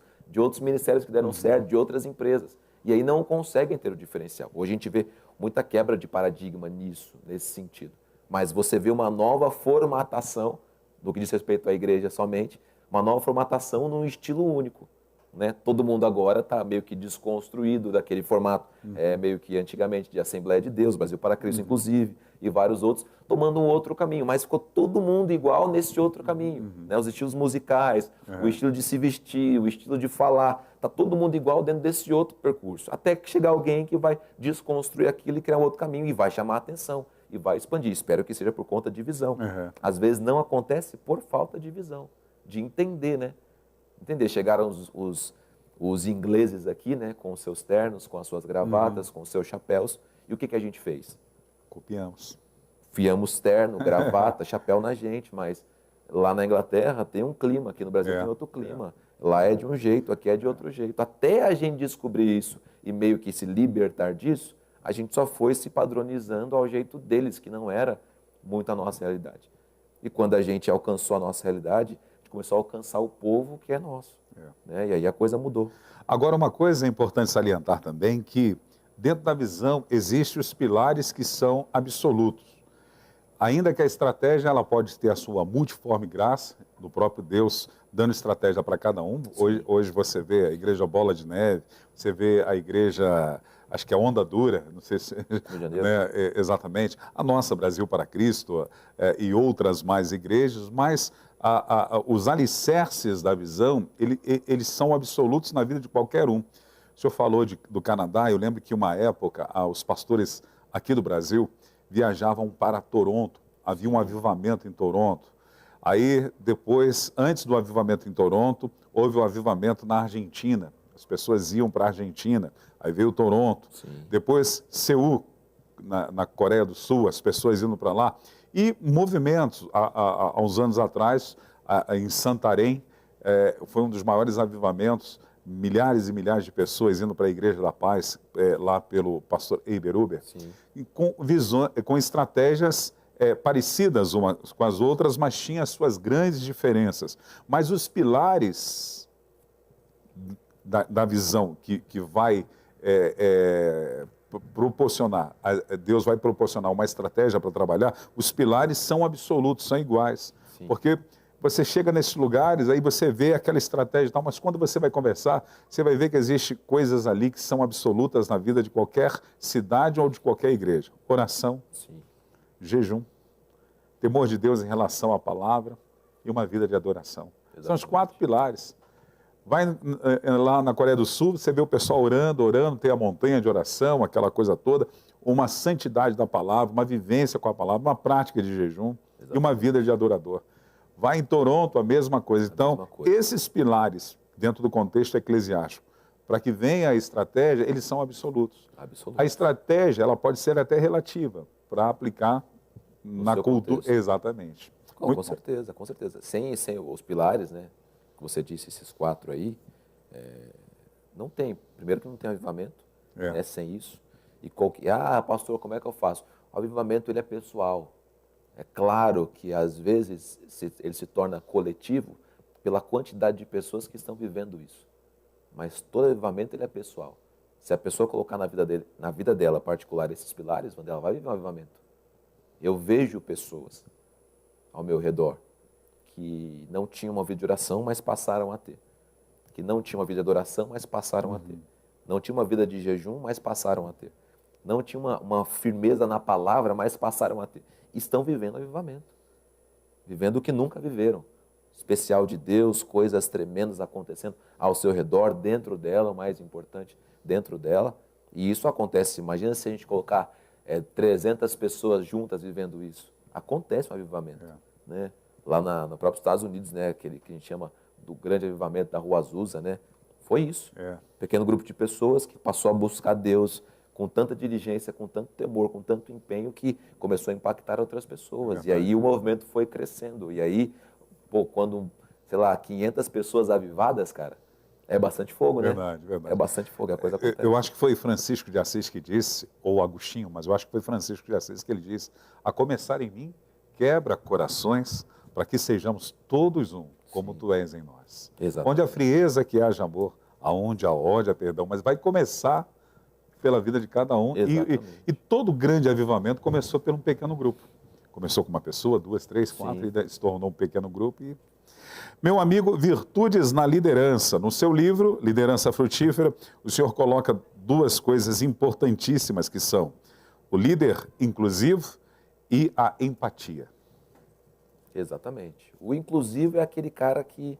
[SPEAKER 4] ministérios que deram certo, de outras empresas. E aí não conseguem ter o diferencial. Hoje a gente vê muita quebra de paradigma nisso, nesse sentido. Mas você vê uma nova formatação, no que diz respeito à igreja somente, uma nova formatação num estilo único. Né? Todo mundo agora está meio que desconstruído daquele formato, meio que antigamente de Assembleia de Deus, Brasil para Cristo, inclusive, e vários outros, tomando um outro caminho. Mas ficou todo mundo igual nesse outro caminho. Né? Os estilos musicais, o estilo de se vestir, o estilo de falar, está todo mundo igual dentro desse outro percurso. Até que chegar alguém que vai desconstruir aquilo e criar um outro caminho e vai chamar a atenção e vai expandir. Espero que seja por conta de visão. Às vezes não acontece por falta de visão, de entender, né? Entender, chegaram os ingleses aqui, né, com os seus ternos, com as suas gravatas, com os seus chapéus, e o que a gente fez?
[SPEAKER 3] Copiamos.
[SPEAKER 4] Fiamos terno, gravata, chapéu na gente, mas lá na Inglaterra tem um clima, aqui no Brasil tem outro clima. Lá é de um jeito, aqui é de outro jeito. Até a gente descobrir isso e meio que se libertar disso, a gente só foi se padronizando ao jeito deles, que não era muito a nossa realidade. E quando a gente alcançou a nossa realidade, começou a alcançar o povo que é nosso. Né? E aí a coisa mudou.
[SPEAKER 3] Agora, uma coisa é importante salientar também, que dentro da visão existem os pilares que são absolutos. Ainda que a estratégia ela pode ter a sua multiforme graça, do próprio Deus dando estratégia para cada um. Hoje você vê a igreja Bola de Neve, você vê a igreja, acho que é Onda Dura, não sei se... né, exatamente, a nossa Brasil para Cristo e outras mais igrejas, mas os alicerces da visão, eles são absolutos na vida de qualquer um. O senhor falou do Canadá, eu lembro que uma época os pastores aqui do Brasil viajavam para Toronto, havia um avivamento em Toronto. Aí depois, antes do avivamento em Toronto, houve o avivamento na Argentina, as pessoas iam para a Argentina, aí veio Toronto. Sim. Depois Seul, na Coreia do Sul, as pessoas indo para lá. E movimentos, há uns anos atrás, em Santarém, foi um dos maiores avivamentos, milhares e milhares de pessoas indo para a Igreja da Paz, lá pelo pastor Eiber Huber, e com estratégias parecidas umas com as outras, mas tinha as suas grandes diferenças. Mas os pilares da visão que vai proporcionar, Deus vai proporcionar uma estratégia para trabalhar, os pilares são absolutos, são iguais. Sim. Porque você chega nesses lugares, aí você vê aquela estratégia e tal, mas quando você vai conversar, você vai ver que existem coisas ali que são absolutas na vida de qualquer cidade ou de qualquer igreja. Oração, jejum, temor de Deus em relação à palavra e uma vida de adoração. Exatamente. São os 4 pilares. Vai lá na Coreia do Sul, você vê o pessoal orando, tem a montanha de oração, aquela coisa toda, uma santidade da palavra, uma vivência com a palavra, uma prática de jejum e uma vida de adorador. Vai em Toronto, a mesma coisa. Então, esses pilares, dentro do contexto eclesiástico, para que venha a estratégia, eles são absolutos. A estratégia, ela pode ser até relativa, para aplicar na cultura. Exatamente.
[SPEAKER 4] Com certeza, com certeza. Sem os pilares, né? Que você disse, esses 4 aí, não tem. Primeiro que não tem avivamento, sem isso. E pastor, como é que eu faço? O avivamento, ele é pessoal. É claro que, às vezes, ele se torna coletivo pela quantidade de pessoas que estão vivendo isso. Mas todo avivamento, ele é pessoal. Se a pessoa colocar na vida dela particular esses pilares, ela vai viver um avivamento. Eu vejo pessoas ao meu redor que não tinham uma vida de oração, mas passaram a ter. Que não tinham uma vida de adoração, mas passaram a ter. Não tinham uma vida de jejum, mas passaram a ter. Não tinham uma firmeza na palavra, mas passaram a ter. Estão vivendo avivamento. Vivendo o que nunca viveram. Especial de Deus, coisas tremendas acontecendo ao seu redor, dentro dela, o mais importante, dentro dela. E isso acontece. Imagina se a gente colocar 300 pessoas juntas vivendo isso. Acontece um avivamento. Né? Lá no próprio Estados Unidos, né, aquele que a gente chama do grande avivamento da Rua Azusa, né? Foi isso.
[SPEAKER 3] É.
[SPEAKER 4] Pequeno grupo de pessoas que passou a buscar Deus com tanta diligência, com tanto temor, com tanto empenho, que começou a impactar outras pessoas. E aí o movimento foi crescendo. E aí, pô, quando, sei lá, 500 pessoas avivadas, cara, é bastante fogo, né?
[SPEAKER 3] Verdade, verdade.
[SPEAKER 4] É bastante fogo, a coisa acontece.
[SPEAKER 3] Eu acho que foi Francisco de Assis que disse, ou Agostinho, mas eu acho que foi Francisco de Assis que ele disse: a começar em mim, quebra corações, para que sejamos todos um, como tu és em nós.
[SPEAKER 4] Exatamente.
[SPEAKER 3] Onde a frieza que haja amor, aonde a ódio, há perdão, mas vai começar pela vida de cada um. E todo grande avivamento começou por um pequeno grupo. Começou com uma pessoa, 2, 3, 4, e se tornou um pequeno grupo. E... Meu amigo, virtudes na liderança. No seu livro, Liderança Frutífera, o senhor coloca 2 coisas importantíssimas, que são o líder inclusivo e a empatia.
[SPEAKER 4] Exatamente. O inclusivo é aquele cara que,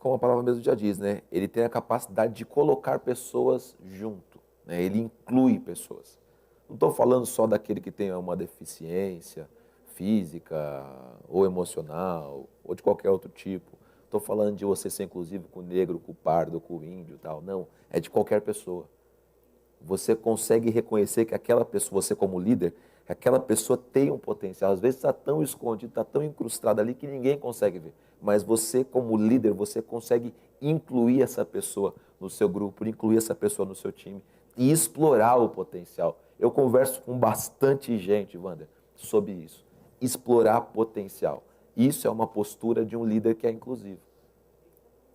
[SPEAKER 4] como a palavra mesmo já diz, né? Ele tem a capacidade de colocar pessoas junto, né? Ele inclui pessoas. Não estou falando só daquele que tem uma deficiência física ou emocional ou de qualquer outro tipo. Estou falando de você ser inclusivo com o negro, com o pardo, com o índio e tal. Não, é de qualquer pessoa. Você consegue reconhecer que aquela pessoa, você como líder, aquela pessoa tem um potencial. Às vezes está tão escondido, está tão incrustado ali que ninguém consegue ver. Mas você como líder, você consegue incluir essa pessoa no seu grupo, incluir essa pessoa no seu time e explorar o potencial. Eu converso com bastante gente, Wander, sobre isso. Explorar potencial. Isso é uma postura de um líder que é inclusivo.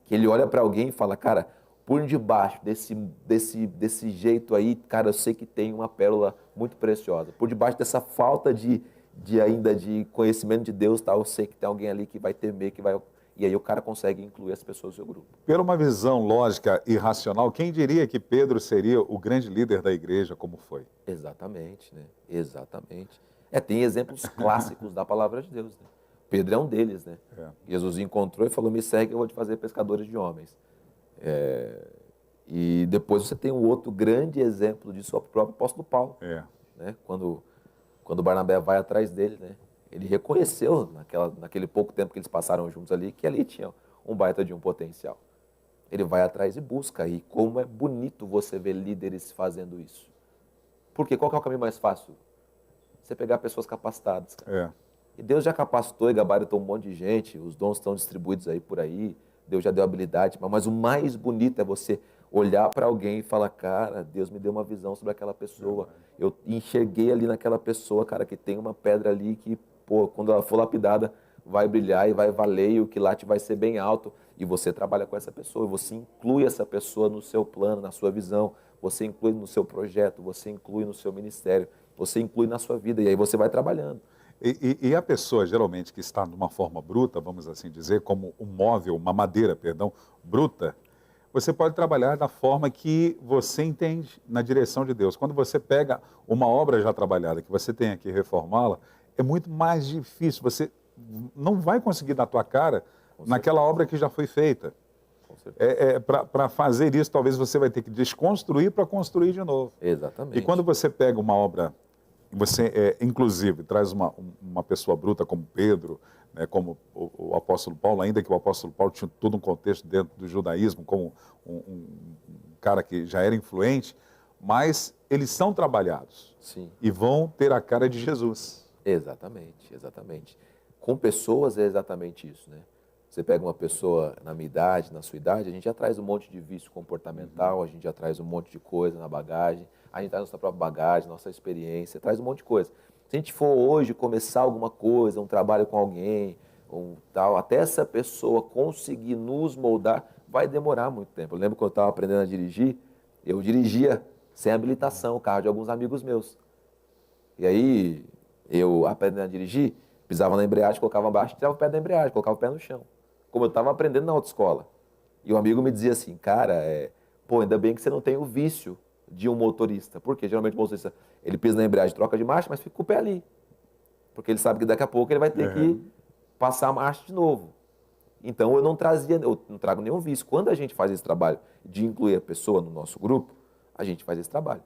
[SPEAKER 4] Que ele olha para alguém e fala: cara, por debaixo desse jeito aí, cara, eu sei que tem uma pérola muito preciosa. Por debaixo dessa falta de conhecimento de Deus, tá, eu sei que tem alguém ali que vai temer, que vai... E aí o cara consegue incluir as pessoas do seu grupo.
[SPEAKER 3] Pela uma visão lógica e racional, quem diria que Pedro seria o grande líder da igreja, como foi?
[SPEAKER 4] Exatamente, né? Exatamente. Tem exemplos clássicos da palavra de Deus, né? Pedro é um deles, né? Jesus encontrou e falou: me segue, eu vou te fazer pescadores de homens. E depois você tem um outro grande exemplo disso, o próprio apóstolo Paulo. Né? Quando Barnabé vai atrás dele, né? Ele reconheceu, naquele pouco tempo que eles passaram juntos ali, que ali tinha um baita de um potencial. Ele vai atrás e busca. E como é bonito você ver líderes fazendo isso. Porque qual que é o caminho mais fácil? Você pegar pessoas capacitadas, cara. E Deus já capacitou e gabaritou um monte de gente, os dons estão distribuídos aí por aí, Deus já deu habilidade, mas o mais bonito é você olhar para alguém e falar: cara, Deus me deu uma visão sobre aquela pessoa, eu enxerguei ali naquela pessoa, cara, que tem uma pedra ali que, pô, quando ela for lapidada, vai brilhar e vai valer, e o quilate vai ser bem alto, e você trabalha com essa pessoa, você inclui essa pessoa no seu plano, na sua visão, você inclui no seu projeto, você inclui no seu ministério, você inclui na sua vida, e aí você vai trabalhando.
[SPEAKER 3] E a pessoa, geralmente, que está de uma forma bruta, vamos assim dizer, como um móvel, uma madeira, perdão, bruta, você pode trabalhar da forma que você entende, na direção de Deus. Quando você pega uma obra já trabalhada, que você tem que reformá-la, é muito mais difícil. Você não vai conseguir dar a tua cara naquela obra que já foi feita. Para fazer isso, talvez você vai ter que desconstruir para construir de novo.
[SPEAKER 4] Exatamente.
[SPEAKER 3] E quando você pega uma obra, você, inclusive, traz uma pessoa bruta como Pedro, né, como o apóstolo Paulo, ainda que o apóstolo Paulo tinha todo um contexto dentro do judaísmo, como um cara que já era influente, mas eles são trabalhados.
[SPEAKER 4] Sim.
[SPEAKER 3] E vão ter a cara de Jesus.
[SPEAKER 4] Exatamente, exatamente. Com pessoas é exatamente isso, né? Você pega uma pessoa na minha idade, na sua idade, a gente já traz um monte de vício comportamental, a gente já traz um monte de coisa na bagagem, a gente traz nossa própria bagagem, nossa experiência, traz um monte de coisa. Se a gente for hoje começar alguma coisa, um trabalho com alguém, tal, até essa pessoa conseguir nos moldar, vai demorar muito tempo. Eu lembro quando eu estava aprendendo a dirigir, eu dirigia sem habilitação o carro de alguns amigos meus. E aí, eu aprendendo a dirigir, pisava na embreagem, colocava abaixo, tirava o pé da embreagem, colocava o pé no chão. Como eu estava aprendendo na autoescola. E um amigo me dizia assim: cara, pô, ainda bem que você não tem o vício de um motorista. Porque geralmente o motorista, ele pisa na embreagem, troca de marcha, mas fica com o pé ali. Porque ele sabe que daqui a pouco ele vai ter que passar a marcha de novo. Então eu não trago nenhum vício. Quando a gente faz esse trabalho de incluir a pessoa no nosso grupo, a gente faz esse trabalho.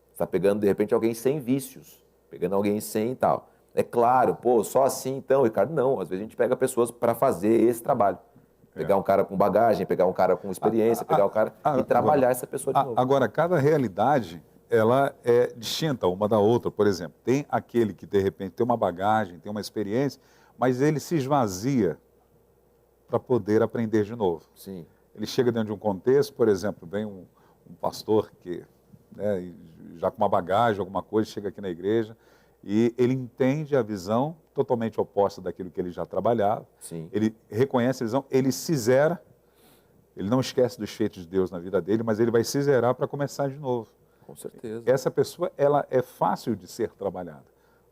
[SPEAKER 4] Você está pegando, de repente, alguém sem vícios, pegando alguém sem e tal. É claro, pô, só assim então, Ricardo, não. Às vezes a gente pega pessoas para fazer esse trabalho. Pegar um cara com bagagem, pegar um cara com experiência, pegar um cara e trabalhar essa pessoa de novo.
[SPEAKER 3] Agora, cada realidade, ela é distinta uma da outra. Por exemplo, tem aquele que, de repente, tem uma bagagem, tem uma experiência, mas ele se esvazia para poder aprender de novo.
[SPEAKER 4] Sim.
[SPEAKER 3] Ele chega dentro de um contexto, por exemplo, vem um pastor que, né, já com uma bagagem, alguma coisa, chega aqui na igreja e ele entende a visão totalmente oposta daquilo que ele já trabalhava.
[SPEAKER 4] Sim.
[SPEAKER 3] Ele reconhece a visão, ele se zera, ele não esquece dos feitos de Deus na vida dele, mas ele vai se zerar para começar de novo.
[SPEAKER 4] Com certeza.
[SPEAKER 3] Essa pessoa, ela é fácil de ser trabalhada,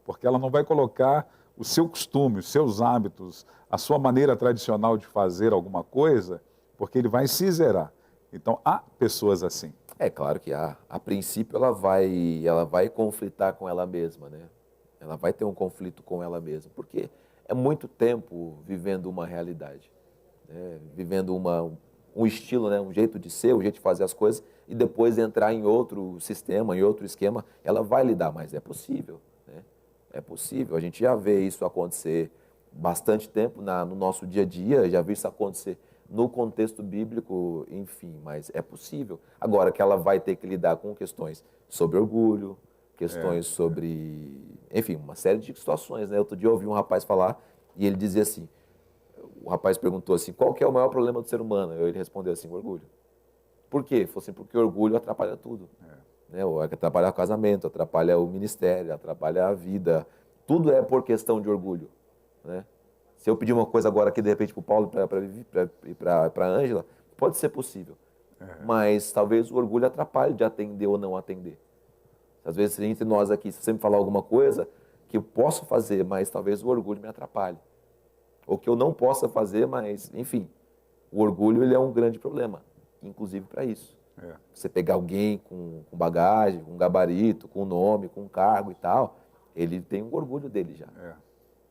[SPEAKER 3] porque ela não vai colocar o seu costume, os seus hábitos, a sua maneira tradicional de fazer alguma coisa, porque ele vai se zerar. Então, há pessoas assim.
[SPEAKER 4] É claro que a princípio ela vai conflitar com ela mesma, né? Ela vai ter um conflito com ela mesma, porque é muito tempo vivendo uma realidade, né? Vivendo um estilo, né? Um jeito de ser, um jeito de fazer as coisas, e depois entrar em outro sistema, em outro esquema, ela vai lidar, mas é possível, né? É possível, a gente já vê isso acontecer bastante tempo no nosso dia a dia, já vi isso acontecer no contexto bíblico, enfim, mas é possível. Agora que ela vai ter que lidar com questões sobre orgulho, questões sobre, enfim, uma série de situações, né? Outro dia eu ouvi um rapaz falar e ele dizia assim, o rapaz perguntou assim, qual que é o maior problema do ser humano? Ele respondeu assim, orgulho. Por quê? Falou assim, porque orgulho atrapalha tudo. Né? Atrapalha o casamento, atrapalha o ministério, atrapalha a vida. Tudo é por questão de orgulho, né? Se eu pedir uma coisa agora aqui, de repente, para o Paulo e para a Ângela, pode ser possível. Mas talvez o orgulho atrapalhe de atender ou não atender. Às vezes, entre nós aqui, se você me falar alguma coisa que eu posso fazer, mas talvez o orgulho me atrapalhe. Ou que eu não possa fazer, mas, enfim, o orgulho ele é um grande problema, inclusive para isso. Você pegar alguém com bagagem, com gabarito, com nome, com cargo e tal, ele tem um orgulho dele já.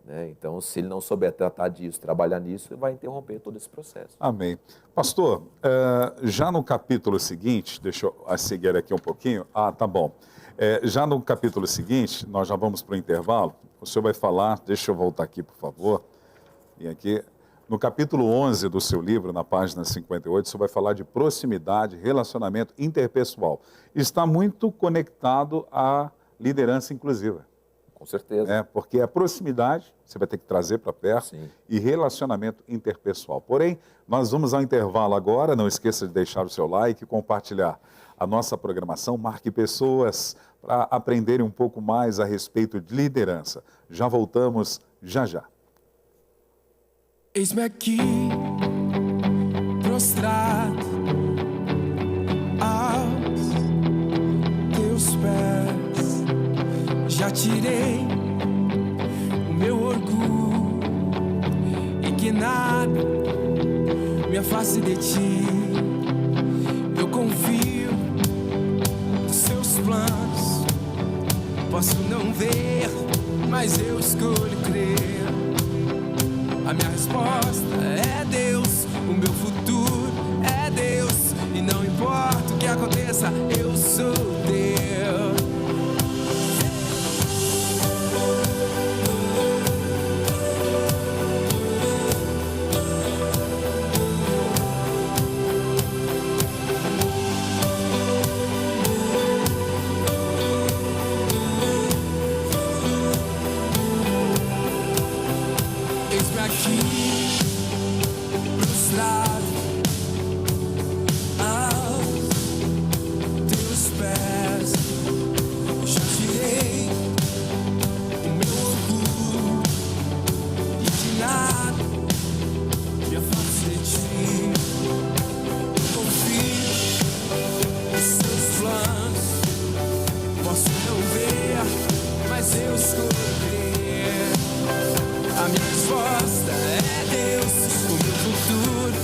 [SPEAKER 4] Né? Então, se ele não souber tratar disso, trabalhar nisso, ele vai interromper todo esse processo.
[SPEAKER 3] Amém. Pastor, já no capítulo seguinte, deixa eu seguir aqui um pouquinho. Tá bom. Já no capítulo seguinte, nós já vamos para o intervalo, o senhor vai falar, deixa eu voltar aqui, por favor. E aqui, no capítulo 11 do seu livro, na página 58, o senhor vai falar de proximidade, relacionamento interpessoal. Está muito conectado à liderança inclusiva.
[SPEAKER 4] Com certeza.
[SPEAKER 3] Porque a proximidade, você vai ter que trazer para perto,
[SPEAKER 4] Sim.
[SPEAKER 3] E relacionamento interpessoal. Porém, nós vamos ao intervalo agora, não esqueça de deixar o seu like, compartilhar a nossa programação, marque pessoas para aprenderem um pouco mais a respeito de liderança. Já voltamos, já já.
[SPEAKER 5] Eis-me aqui, prostrado aos teus pés. Já tirei o meu orgulho e que nada me afaste de ti. Eu confio nos seus planos. Posso não ver, mas eu escolho crer. A minha resposta é Deus, o meu futuro é Deus. E não importa o que aconteça, eu sou Deus. Eis-me aqui, prostrado aos teus pés. Já tirei o meu orgulho e de nada me afaste de ti. Confio nos seus planos. Posso não ver, mas eu escolho crer. A minha resposta é Deus, o meu futuro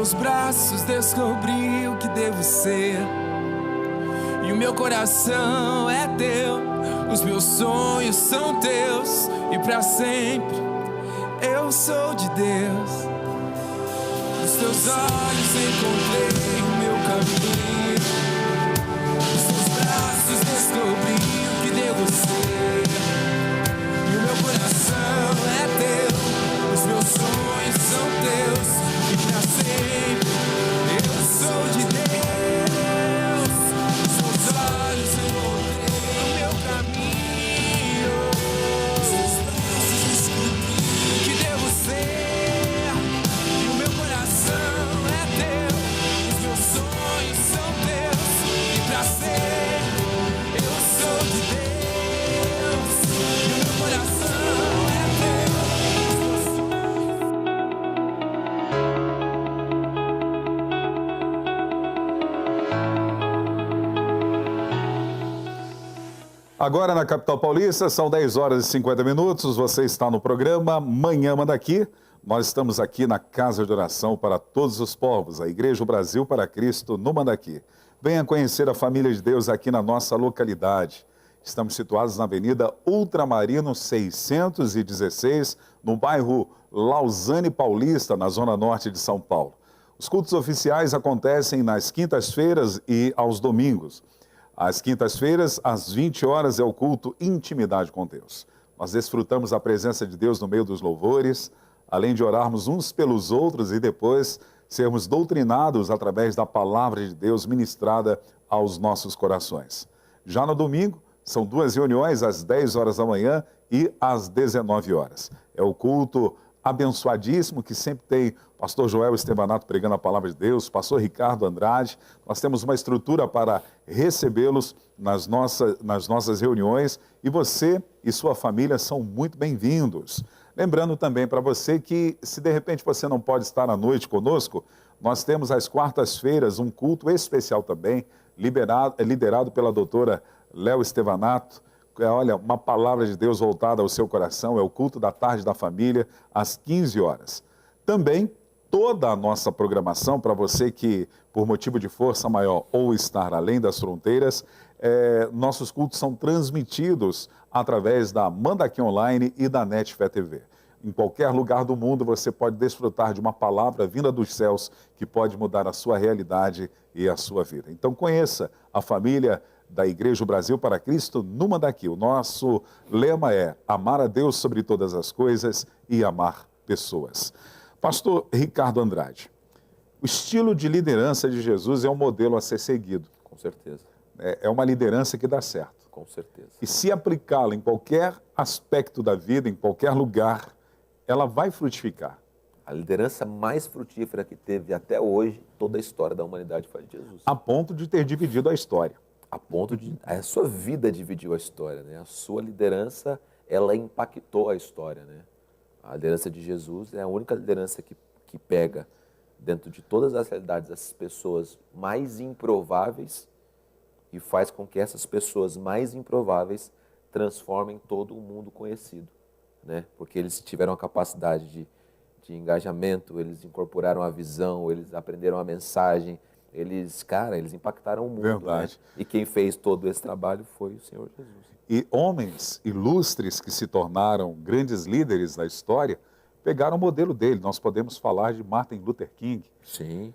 [SPEAKER 5] teus braços descobri o que devo ser. E o meu coração é teu, os meus sonhos são teus, e pra sempre eu sou de Deus. Nos teus olhos encontrei o meu caminho, nos teus braços descobri o que devo ser. E o meu coração é teu, os meus sonhos são teus, e pra sempre eu sou de Deus. Nos teus olhos encontrei o meu caminho, nos teus braços descobri o que devo ser. E o meu coração é teu, os meus sonhos são teus, e pra sempre eu sou de Deus. E o meu coração é teu.
[SPEAKER 3] Agora na capital paulista, são 10 horas e 50 minutos. Você está no programa Manhã Manda Aqui. Nós estamos aqui na Casa de Oração para Todos os Povos, a Igreja Brasil para Cristo no Mandaqui. Venha conhecer a família de Deus aqui na nossa localidade. Estamos situados na Avenida Ultramarino 616, no bairro Lausanne Paulista, na zona norte de São Paulo. Os cultos oficiais acontecem nas quintas-feiras e aos domingos. Às quintas-feiras, às 20 horas, é o culto Intimidade com Deus. Nós desfrutamos a presença de Deus no meio dos louvores, além de orarmos uns pelos outros e depois sermos doutrinados através da palavra de Deus ministrada aos nossos corações. Já no domingo, são 2 reuniões, às 10 horas da manhã e às 19 horas. É o culto abençoadíssimo que sempre tem pastor Joel Estevanato pregando a palavra de Deus, pastor Ricardo Andrade. Nós temos uma estrutura para recebê-los nas nossas reuniões e você e sua família são muito bem-vindos. Lembrando também para você que, se de repente você não pode estar à noite conosco, nós temos às quartas-feiras um culto especial também, liderado pela doutora Léo Estevanato. Olha, uma palavra de Deus voltada ao seu coração, é o culto da tarde da família, às 15 horas. Também, toda a nossa programação, para você que, por motivo de força maior ou estar além das fronteiras, nossos cultos são transmitidos através da Mandaqui Online e da NET Fé TV. Em qualquer lugar do mundo você pode desfrutar de uma palavra vinda dos céus que pode mudar a sua realidade e a sua vida. Então conheça a família da Igreja Brasil para Cristo no Mandaqui. O nosso lema é amar a Deus sobre todas as coisas e amar pessoas. Pastor Ricardo Andrade, o estilo de liderança de Jesus é um modelo a ser seguido.
[SPEAKER 4] Com certeza.
[SPEAKER 3] É uma liderança que dá certo.
[SPEAKER 4] Com certeza.
[SPEAKER 3] E se aplicá-la em qualquer aspecto da vida, em qualquer lugar, ela vai frutificar.
[SPEAKER 4] A liderança mais frutífera que teve até hoje, toda a história da humanidade foi de Jesus.
[SPEAKER 3] A ponto de ter dividido a história.
[SPEAKER 4] A ponto de... A sua vida dividiu a história, né? A sua liderança, ela impactou a história, né? A liderança de Jesus é a única liderança que pega, dentro de todas as realidades, as pessoas mais improváveis e faz com que essas pessoas mais improváveis transformem todo o mundo conhecido, né? Porque eles tiveram a capacidade de engajamento, eles incorporaram a visão, eles aprenderam a mensagem, eles impactaram o mundo.
[SPEAKER 3] Verdade.
[SPEAKER 4] Né? E quem fez todo esse trabalho foi o Senhor Jesus.
[SPEAKER 3] E homens ilustres que se tornaram grandes líderes da história pegaram o modelo dele. Nós podemos falar de Martin Luther King.
[SPEAKER 4] Sim.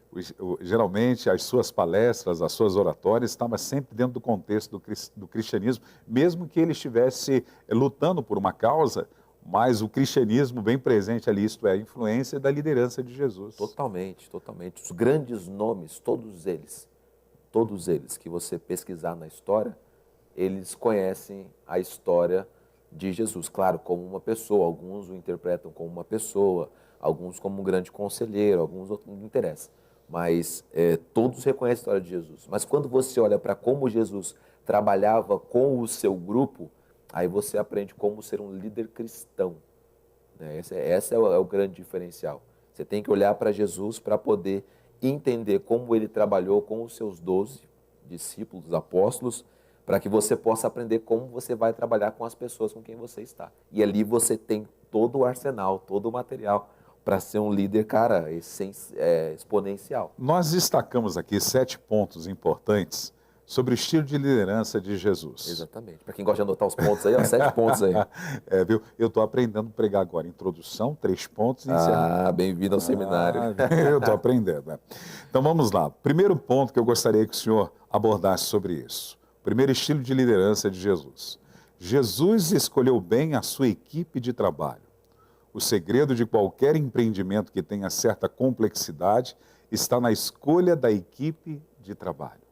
[SPEAKER 3] Geralmente, as suas palestras, as suas oratórias estavam sempre dentro do contexto do cristianismo, mesmo que ele estivesse lutando por uma causa, mas o cristianismo bem presente ali, isto é, a influência da liderança de Jesus.
[SPEAKER 4] Totalmente, totalmente. Os grandes nomes, todos eles que você pesquisar na história, eles conhecem a história de Jesus. Claro, como uma pessoa, alguns o interpretam como uma pessoa, alguns como um grande conselheiro, alguns outros não interessa. Mas todos reconhecem a história de Jesus. Mas quando você olha para como Jesus trabalhava com o seu grupo, aí você aprende como ser um líder cristão. Né? Esse é o grande diferencial. Você tem que olhar para Jesus para poder entender como ele trabalhou com os seus 12 discípulos, apóstolos, para que você possa aprender como você vai trabalhar com as pessoas com quem você está. E ali você tem todo o arsenal, todo o material para ser um líder, cara, exponencial.
[SPEAKER 3] Nós destacamos aqui 7 pontos importantes sobre o estilo de liderança de Jesus.
[SPEAKER 4] Exatamente. Para quem gosta de anotar os pontos aí, ó, 7 pontos aí.
[SPEAKER 3] Viu? Eu estou aprendendo a pregar agora. Introdução, 3 pontos e encerramento.
[SPEAKER 4] Bem-vindo ao seminário.
[SPEAKER 3] Eu estou aprendendo. Né? Então vamos lá. Primeiro ponto que eu gostaria que o senhor abordasse sobre isso. Primeiro estilo de liderança de Jesus. Jesus escolheu bem a sua equipe de trabalho. O segredo de qualquer empreendimento que tenha certa complexidade está na escolha da equipe de trabalho.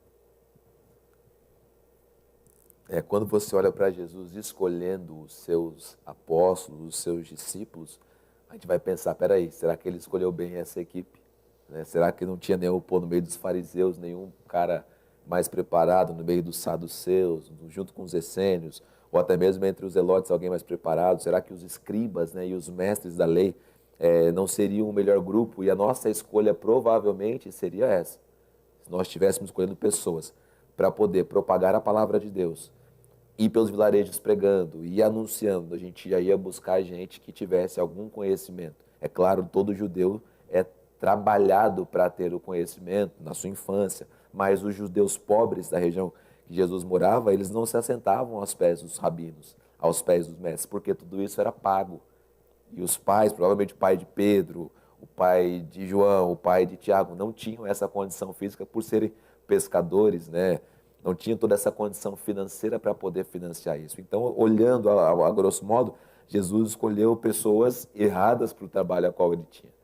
[SPEAKER 4] Quando você olha para Jesus escolhendo os seus apóstolos, os seus discípulos, a gente vai pensar, peraí, será que ele escolheu bem essa equipe? Né? Será que não tinha nenhum no meio dos fariseus, nenhum cara mais preparado no meio dos saduceus, junto com os essênios, ou até mesmo entre os zelotes alguém mais preparado? Será que os escribas, né, e os mestres da lei não seriam o melhor grupo? E a nossa escolha provavelmente seria essa. Se nós estivéssemos escolhendo pessoas para poder propagar a palavra de Deus, ir pelos vilarejos pregando e anunciando, a gente já ia buscar gente que tivesse algum conhecimento. É claro, todo judeu é trabalhado para ter o conhecimento na sua infância, mas os judeus pobres da região que Jesus morava, eles não se assentavam aos pés dos rabinos, aos pés dos mestres, porque tudo isso era pago. E os pais, provavelmente o pai de Pedro, o pai de João, o pai de Tiago, não tinham essa condição física por serem pescadores, né? Não tinham toda essa condição financeira para poder financiar isso. Então, olhando a grosso modo, Jesus escolheu pessoas erradas para o trabalho a qual ele tinha.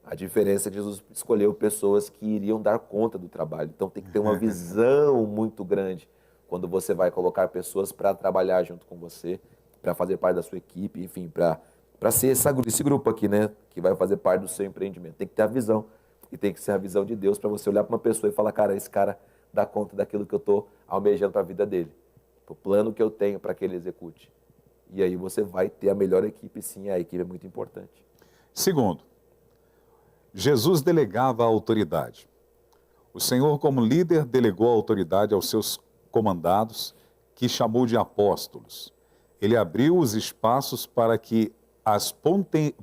[SPEAKER 4] A diferença é que Jesus escolheu pessoas que iriam dar conta do trabalho. Então, tem que ter uma visão muito grande quando você vai colocar pessoas para trabalhar junto com você, para fazer parte da sua equipe, enfim, para ser esse grupo aqui, né, que vai fazer parte do seu empreendimento. Tem que ter a visão, e tem que ser a visão de Deus para você olhar para uma pessoa e falar, cara, esse cara dá conta daquilo que eu estou almejando para a vida dele, o plano que eu tenho para que ele execute. E aí você vai ter a melhor equipe, sim, a equipe é muito importante.
[SPEAKER 3] Segundo, Jesus delegava a autoridade. O Senhor, como líder, delegou a autoridade aos seus comandados, que chamou de apóstolos. Ele abriu os espaços para que as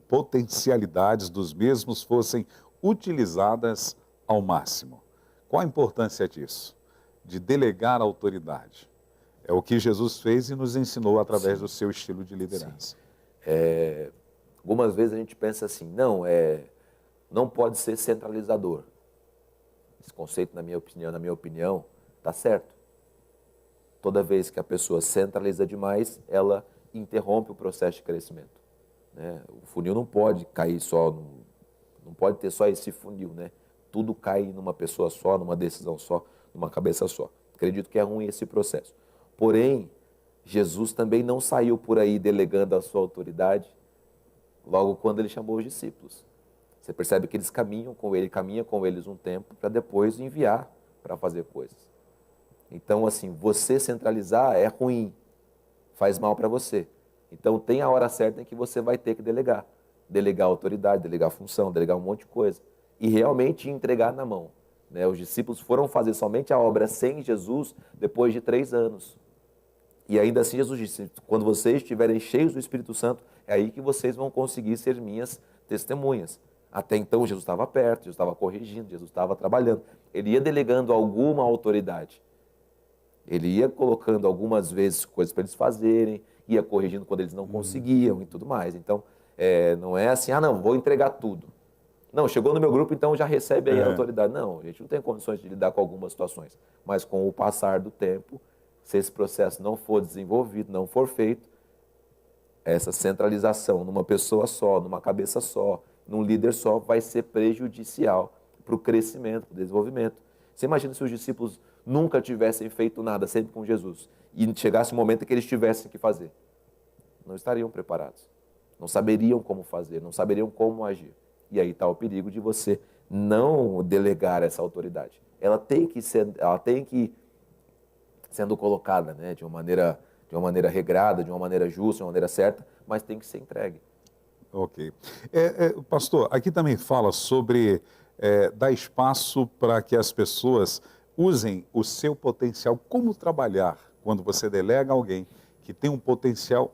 [SPEAKER 3] potencialidades dos mesmos fossem utilizadas ao máximo. Qual a importância disso? De delegar a autoridade. É o que Jesus fez e nos ensinou através do seu estilo de liderança.
[SPEAKER 4] Algumas vezes a gente pensa assim, não pode ser centralizador. Esse conceito, na minha opinião, está certo. Toda vez que a pessoa centraliza demais, ela interrompe o processo de crescimento. Né? O funil não pode cair só, não pode ter só esse funil, né? Tudo cai numa pessoa só, numa decisão só, numa cabeça só. Acredito que é ruim esse processo. Porém, Jesus também não saiu por aí delegando a sua autoridade logo quando ele chamou os discípulos. Você percebe que eles caminha com eles um tempo para depois enviar para fazer coisas. Então, assim, você centralizar é ruim, faz mal para você. Então, tem a hora certa em que você vai ter que delegar. Delegar autoridade, delegar função, delegar um monte de coisa. E realmente entregar na mão. Né? Os discípulos foram fazer somente a obra sem Jesus depois de 3 anos. E ainda assim Jesus disse, quando vocês estiverem cheios do Espírito Santo, é aí que vocês vão conseguir ser minhas testemunhas. Até então Jesus estava perto, Jesus estava corrigindo, Jesus estava trabalhando. Ele ia delegando alguma autoridade. Ele ia colocando algumas vezes coisas para eles fazerem, ia corrigindo quando eles não conseguiam e tudo mais. Então, não é assim, não, vou entregar tudo. Não, chegou no meu grupo, então já recebe aí a autoridade. Não, a gente não tem condições de lidar com algumas situações. Mas com o passar do tempo, se esse processo não for desenvolvido, não for feito, essa centralização numa pessoa só, numa cabeça só, num líder só, vai ser prejudicial para o crescimento, para o desenvolvimento. Você imagina se os discípulos nunca tivessem feito nada, sempre com Jesus, e chegasse um momento em que eles tivessem que fazer. Não estariam preparados, não saberiam como fazer, não saberiam como agir. E aí está o perigo de você não delegar essa autoridade. Ela tem que sendo colocada, né, de uma maneira regrada, de uma maneira justa, de uma maneira certa, mas tem que ser entregue.
[SPEAKER 3] Ok. Pastor, aqui também fala sobre dar espaço para que as pessoas usem o seu potencial. Como trabalhar quando você delega alguém que tem um potencial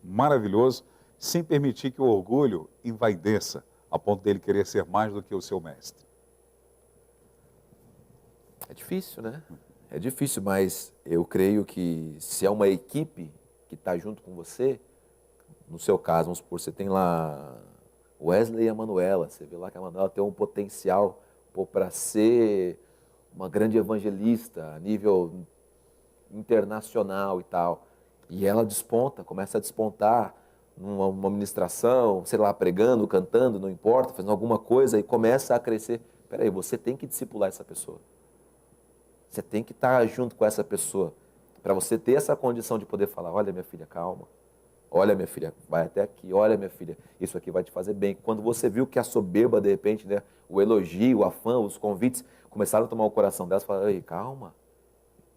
[SPEAKER 3] maravilhoso, sem permitir que o orgulho envaideça a ponto dele querer ser mais do que o seu mestre?
[SPEAKER 4] É difícil, né? É difícil, mas eu creio que se é uma equipe que está junto com você, no seu caso, vamos supor, você tem lá Wesley e a Manuela, você vê lá que a Manuela tem um potencial para ser uma grande evangelista a nível internacional e tal, e ela desponta, começa a despontar numa ministração, sei lá, pregando, cantando, não importa, fazendo alguma coisa e começa a crescer. Peraí, você tem que discipular essa pessoa. Você tem que estar junto com essa pessoa para você ter essa condição de poder falar, olha minha filha, calma. Olha minha filha, vai até aqui. Olha minha filha, isso aqui vai te fazer bem. Quando você viu que a soberba, de repente, né, o elogio, o afã, os convites, começaram a tomar o coração dela, você fala, ei, calma,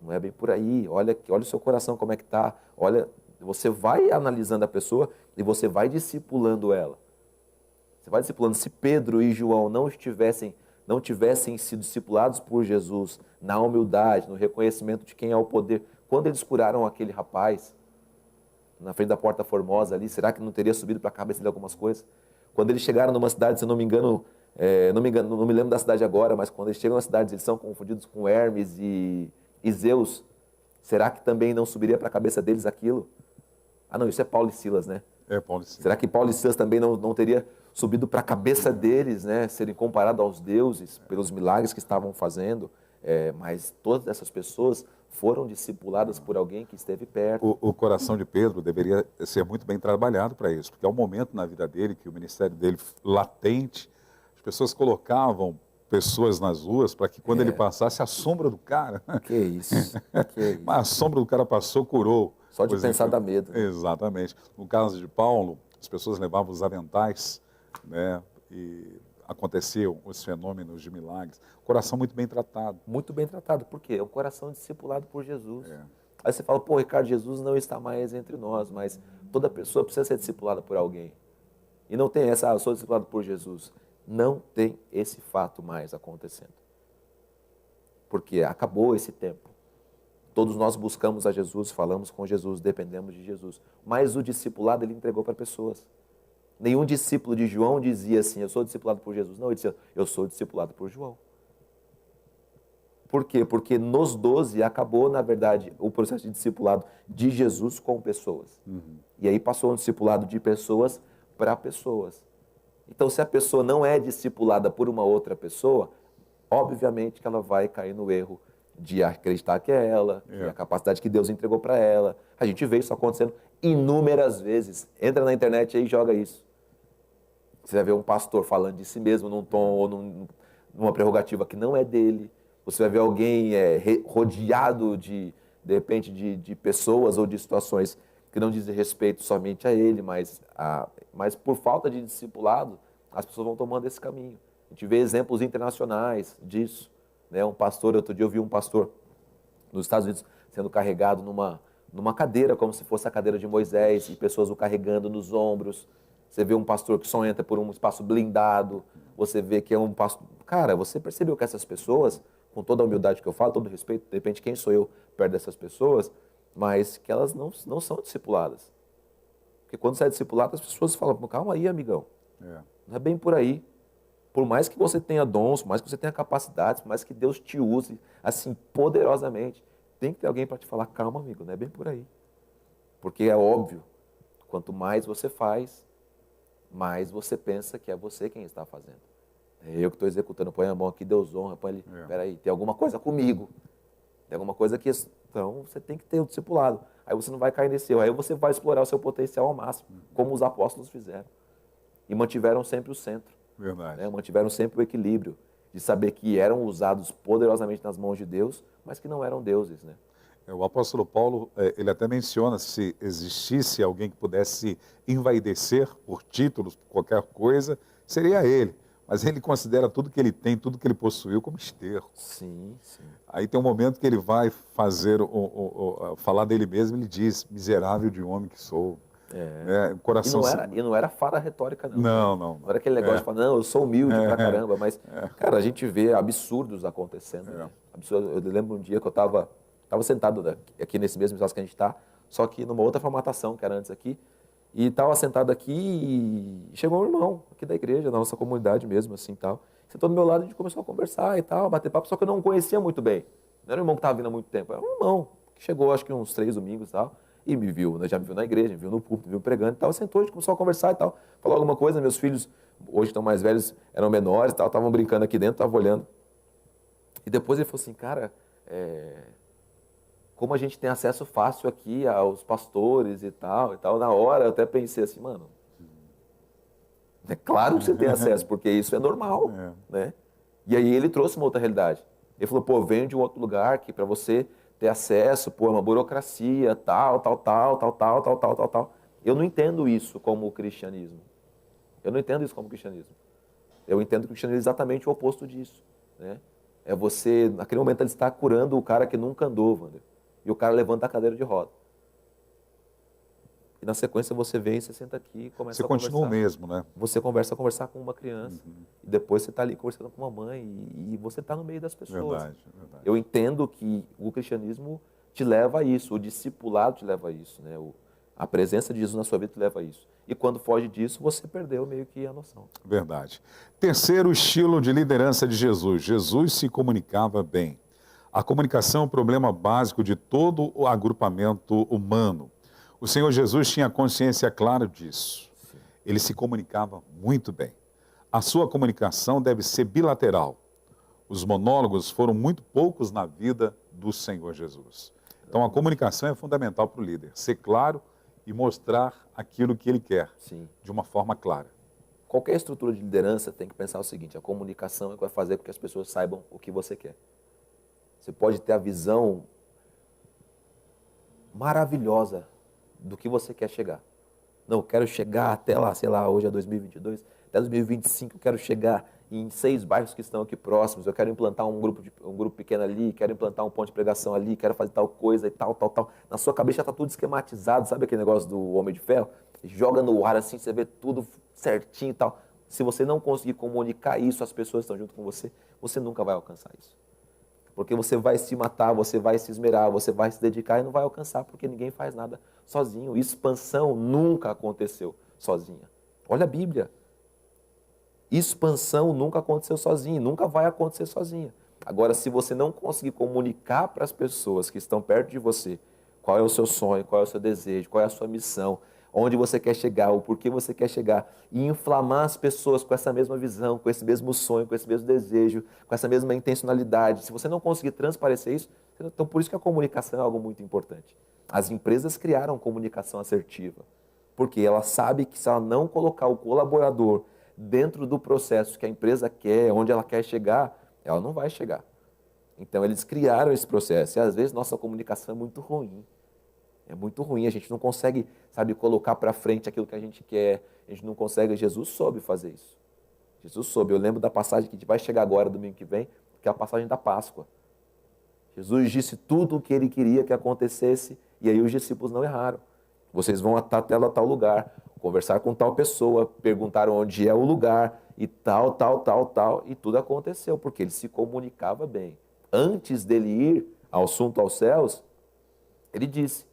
[SPEAKER 4] não é bem por aí. Olha o seu coração como é que está. Olha, você vai analisando a pessoa e você vai discipulando ela. Você vai discipulando. Se Pedro e João não tivessem sido discipulados por Jesus na humildade, no reconhecimento de quem é o poder, quando eles curaram aquele rapaz na frente da Porta Formosa ali, será que não teria subido para a cabeça dele algumas coisas? Quando eles chegaram numa cidade, se eu não me engano, não me lembro da cidade agora, mas quando eles chegam na cidade, eles são confundidos com Hermes e Zeus, será que também não subiria para a cabeça deles aquilo? Ah não, isso é Paulo e Silas, né?
[SPEAKER 3] É, Paulo, sim.
[SPEAKER 4] Será que Paulo e Silas também não teria subido para a cabeça deles, né? Serem comparados aos deuses pelos milagres que estavam fazendo? Mas todas essas pessoas foram discipuladas por alguém que esteve perto.
[SPEAKER 3] O coração de Pedro deveria ser muito bem trabalhado para isso, porque é um momento na vida dele que o ministério dele latente, as pessoas colocavam pessoas nas ruas para que quando ele passasse, a sombra do cara...
[SPEAKER 4] Que isso, que isso.
[SPEAKER 3] Mas a sombra do cara passou, curou.
[SPEAKER 4] Só de pensar dá medo.
[SPEAKER 3] Exatamente. No caso de Paulo, as pessoas levavam os aventais, né, e aconteciam os fenômenos de milagres. Coração muito bem tratado.
[SPEAKER 4] Muito bem tratado. Por quê? É um coração discipulado por Jesus. Aí você fala, pô, Ricardo, Jesus não está mais entre nós, mas toda pessoa precisa ser discipulada por alguém. E não tem essa, eu sou discipulado por Jesus. Não tem esse fato mais acontecendo. Porque acabou esse tempo. Todos nós buscamos a Jesus, falamos com Jesus, dependemos de Jesus. Mas o discipulado ele entregou para pessoas. Nenhum discípulo de João dizia assim, eu sou discipulado por Jesus. Não, ele dizia, eu sou discipulado por João. Por quê? Porque nos 12 acabou, na verdade, o processo de discipulado de Jesus com pessoas. E aí passou um discipulado de pessoas para pessoas. Então, se a pessoa não é discipulada por uma outra pessoa, obviamente que ela vai cair no erro de acreditar que é ela, que é a capacidade que Deus entregou para ela. A gente vê isso acontecendo inúmeras vezes. Entra na internet aí e joga isso. Você vai ver um pastor falando de si mesmo num tom ou numa prerrogativa que não é dele. Você vai ver alguém rodeado de repente, de pessoas ou de situações que não dizem respeito somente a ele, mas por falta de discipulado, as pessoas vão tomando esse caminho. A gente vê exemplos internacionais disso. Né? Um pastor, outro dia eu vi um pastor nos Estados Unidos sendo carregado numa cadeira, como se fosse a cadeira de Moisés, e pessoas o carregando nos ombros. Você vê um pastor que só entra por um espaço blindado, você vê que é um pastor... Cara, você percebeu que essas pessoas, com toda a humildade que eu falo, todo o respeito, de repente quem sou eu perto dessas pessoas, mas que elas não são discipuladas. Porque quando você é discipulado, as pessoas falam, calma aí, amigão, não é bem por aí. Por mais que você tenha dons, por mais que você tenha capacidades, por mais que Deus te use assim poderosamente, tem que ter alguém para te falar, calma, amigo, não é bem por aí. Porque é óbvio, quanto mais você faz, mais você pensa que é você quem está fazendo. É eu que estou executando, põe a mão aqui, Deus honra, põe ali, peraí, tem alguma coisa comigo. Tem alguma coisa que... Então, você tem que ter o discipulado. Aí você não vai cair nesse erro. Aí você vai explorar o seu potencial ao máximo, como os apóstolos fizeram. E mantiveram sempre o centro.
[SPEAKER 3] Verdade.
[SPEAKER 4] Né? Mantiveram sempre o equilíbrio de saber que eram usados poderosamente nas mãos de Deus, mas que não eram deuses, né?
[SPEAKER 3] O apóstolo Paulo, ele até menciona, se existisse alguém que pudesse envaidecer por títulos, por qualquer coisa, seria ele. Mas ele considera tudo que ele tem, tudo que ele possuiu como esterco.
[SPEAKER 4] Sim, sim.
[SPEAKER 3] Aí tem um momento que ele vai fazer, falar dele mesmo, ele diz, miserável de homem que sou. Coração...
[SPEAKER 4] E não era fala retórica, não.
[SPEAKER 3] Não.
[SPEAKER 4] Não era aquele negócio de falar, não, eu sou humilde pra caramba, mas, cara, a gente vê absurdos acontecendo. Né? Absurdo. Eu lembro um dia que eu estava sentado aqui nesse mesmo espaço que a gente está, só que numa outra formatação que era antes aqui, E estava sentado aqui e chegou um irmão aqui da igreja, da nossa comunidade mesmo, assim, tal. Sentou do meu lado, a gente começou a conversar e tal, bater papo, só que eu não conhecia muito bem. Não era um irmão que estava vindo há muito tempo, era um irmão que chegou, acho que uns 3 domingos e tal, e me viu, né, já me viu na igreja, me viu no púlpito, me viu pregando e tal. Sentou, a gente começou a conversar e tal. Falou alguma coisa, meus filhos, hoje estão mais velhos, eram menores e tal, estavam brincando aqui dentro, estavam olhando. E depois ele falou assim, cara, como a gente tem acesso fácil aqui aos pastores e tal, na hora eu até pensei assim, mano, é claro que você tem acesso, porque isso é normal, né? E aí ele trouxe uma outra realidade. Ele falou, pô, venho de um outro lugar que para você ter acesso, pô, é uma burocracia, tal. Eu não entendo isso como cristianismo. Eu não entendo isso como cristianismo. Eu entendo que o cristianismo é exatamente o oposto disso, né? É você, naquele momento ele está curando o cara que nunca andou, Wander, e o cara levanta a cadeira de roda. E na sequência você vem, você senta aqui e começa a conversar.
[SPEAKER 3] Você continua o mesmo, né?
[SPEAKER 4] Você conversar com uma criança. E depois você está ali conversando com uma mãe e você está no meio das pessoas.
[SPEAKER 3] Verdade.
[SPEAKER 4] Eu entendo que o cristianismo te leva a isso, o discipulado te leva a isso, né? A presença de Jesus na sua vida te leva a isso. E quando foge disso, você perdeu meio que a noção.
[SPEAKER 3] Verdade. Terceiro estilo de liderança de Jesus. Jesus se comunicava bem. A comunicação é um problema básico de todo o agrupamento humano. O Senhor Jesus tinha consciência clara disso. Ele se comunicava muito bem. A sua comunicação deve ser bilateral. Os monólogos foram muito poucos na vida do Senhor Jesus. Então a comunicação é fundamental para o líder. Ser claro e mostrar aquilo que ele quer, de uma forma clara.
[SPEAKER 4] Qualquer estrutura de liderança tem que pensar o seguinte, a comunicação é o que vai fazer com que as pessoas saibam o que você quer. Você pode ter a visão maravilhosa do que você quer chegar. Não, eu quero chegar até lá, sei lá, hoje é 2022, até 2025 eu quero chegar em 6 bairros que estão aqui próximos, eu quero implantar um grupo pequeno ali, quero implantar um ponto de pregação ali, quero fazer tal coisa e tal. Na sua cabeça já está tudo esquematizado, sabe aquele negócio do Homem de Ferro? Joga no ar assim, você vê tudo certinho e tal. Se você não conseguir comunicar isso às pessoas que estão junto com você, você nunca vai alcançar isso. Porque você vai se matar, você vai se esmerar, você vai se dedicar e não vai alcançar, porque ninguém faz nada sozinho. Expansão nunca aconteceu sozinha. Olha a Bíblia. Expansão nunca aconteceu sozinha, nunca vai acontecer sozinha. Agora, se você não conseguir comunicar para as pessoas que estão perto de você qual é o seu sonho, qual é o seu desejo, qual é a sua missão, onde você quer chegar, o porquê você quer chegar, e inflamar as pessoas com essa mesma visão, com esse mesmo sonho, com esse mesmo desejo, com essa mesma intencionalidade. Se você não conseguir transparecer isso, então por isso que a comunicação é algo muito importante. As empresas criaram comunicação assertiva, porque ela sabe que se ela não colocar o colaborador dentro do processo que a empresa quer, onde ela quer chegar, ela não vai chegar. Então eles criaram esse processo, e às vezes nossa comunicação é muito ruim. É muito ruim, a gente não consegue, sabe, colocar para frente aquilo que a gente quer, a gente não consegue. Jesus soube fazer isso. Jesus soube. Eu lembro da passagem que vai chegar agora, domingo que vem, que é a passagem da Páscoa. Jesus disse tudo o que ele queria que acontecesse, e aí os discípulos não erraram. Vocês vão até tal lugar, conversar com tal pessoa, perguntar onde é o lugar, e tal, e tudo aconteceu, porque ele se comunicava bem. Antes dele ir ao assunto aos céus, ele disse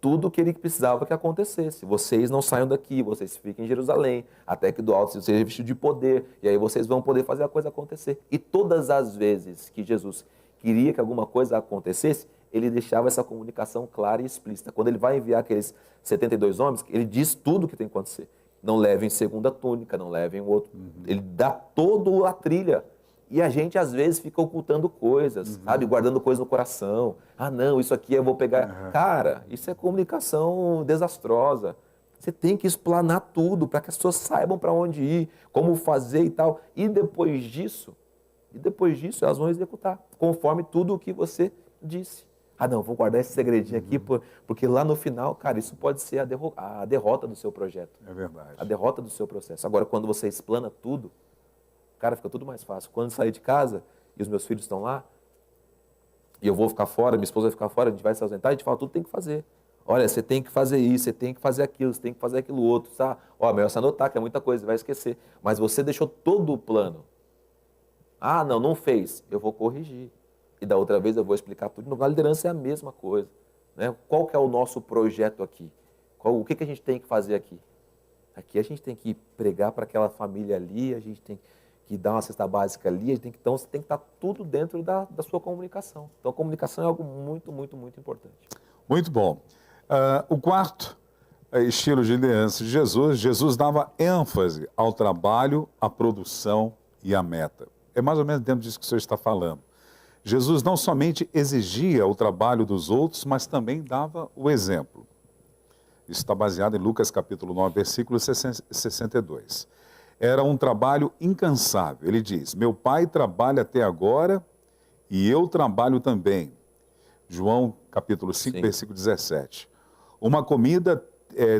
[SPEAKER 4] tudo o que ele precisava que acontecesse. Vocês não saiam daqui, vocês fiquem em Jerusalém, até que do alto seja vestido de poder, e aí vocês vão poder fazer a coisa acontecer. E todas as vezes que Jesus queria que alguma coisa acontecesse, ele deixava essa comunicação clara e explícita. Quando ele vai enviar aqueles 72 homens, ele diz tudo o que tem que acontecer. Não levem segunda túnica, não levem o outro. Ele dá toda a trilha. E a gente, às vezes, fica ocultando coisas, sabe? Guardando coisas no coração. Ah, não, isso aqui eu vou pegar. Cara, isso é comunicação desastrosa. Você tem que explanar tudo para que as pessoas saibam para onde ir, como fazer e tal. E depois disso, elas vão executar, conforme tudo o que você disse. Ah, não, vou guardar esse segredinho aqui, porque lá no final, cara, isso pode ser a derrota do seu projeto.
[SPEAKER 3] É verdade.
[SPEAKER 4] A derrota do seu processo. Agora, quando você explana tudo, cara, fica tudo mais fácil. Quando eu sair de casa e os meus filhos estão lá, e eu vou ficar fora, minha esposa vai ficar fora, a gente vai se ausentar, a gente fala, tudo tem que fazer. Olha, você tem que fazer isso, você tem que fazer aquilo, você tem que fazer aquilo outro, tá? Ó, melhor você anotar, que é muita coisa, você vai esquecer. Mas você deixou todo o plano. Ah, não fez. Eu vou corrigir. E da outra vez eu vou explicar tudo. Na liderança é a mesma coisa, né? Qual que é o nosso projeto aqui? O que a gente tem que fazer aqui? Aqui a gente tem que pregar para aquela família ali, a gente tem que dar uma cesta básica ali, então você tem que estar tudo dentro da sua comunicação. Então a comunicação é algo muito, muito, muito importante.
[SPEAKER 3] Muito bom. O quarto estilo de liderança de Jesus, Jesus dava ênfase ao trabalho, à produção e à meta. É mais ou menos dentro disso que o senhor está falando. Jesus não somente exigia o trabalho dos outros, mas também dava o exemplo. Isso está baseado em Lucas capítulo 9, versículo 62. Era um trabalho incansável. Ele diz, meu pai trabalha até agora e eu trabalho também. João capítulo 5, versículo 17. Uma comida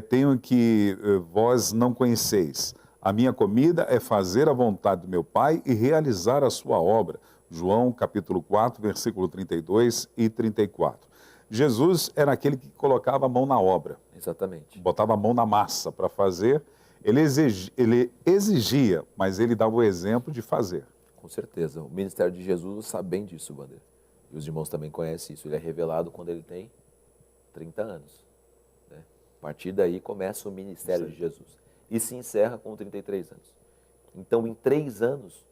[SPEAKER 3] tenho que vós não conheceis. A minha comida é fazer a vontade do meu pai e realizar a sua obra. João capítulo 4, versículo 32 e 34. Jesus era aquele que colocava a mão na obra.
[SPEAKER 4] Exatamente.
[SPEAKER 3] Botava a mão na massa para fazer. Ele exigia, mas ele dava o exemplo de fazer.
[SPEAKER 4] Com certeza. O ministério de Jesus sabe bem disso, Wander. E os irmãos também conhecem isso. Ele é revelado quando ele tem 30 anos. Né? A partir daí começa o ministério de Jesus. E se encerra com 33 anos. Então, em 3 anos,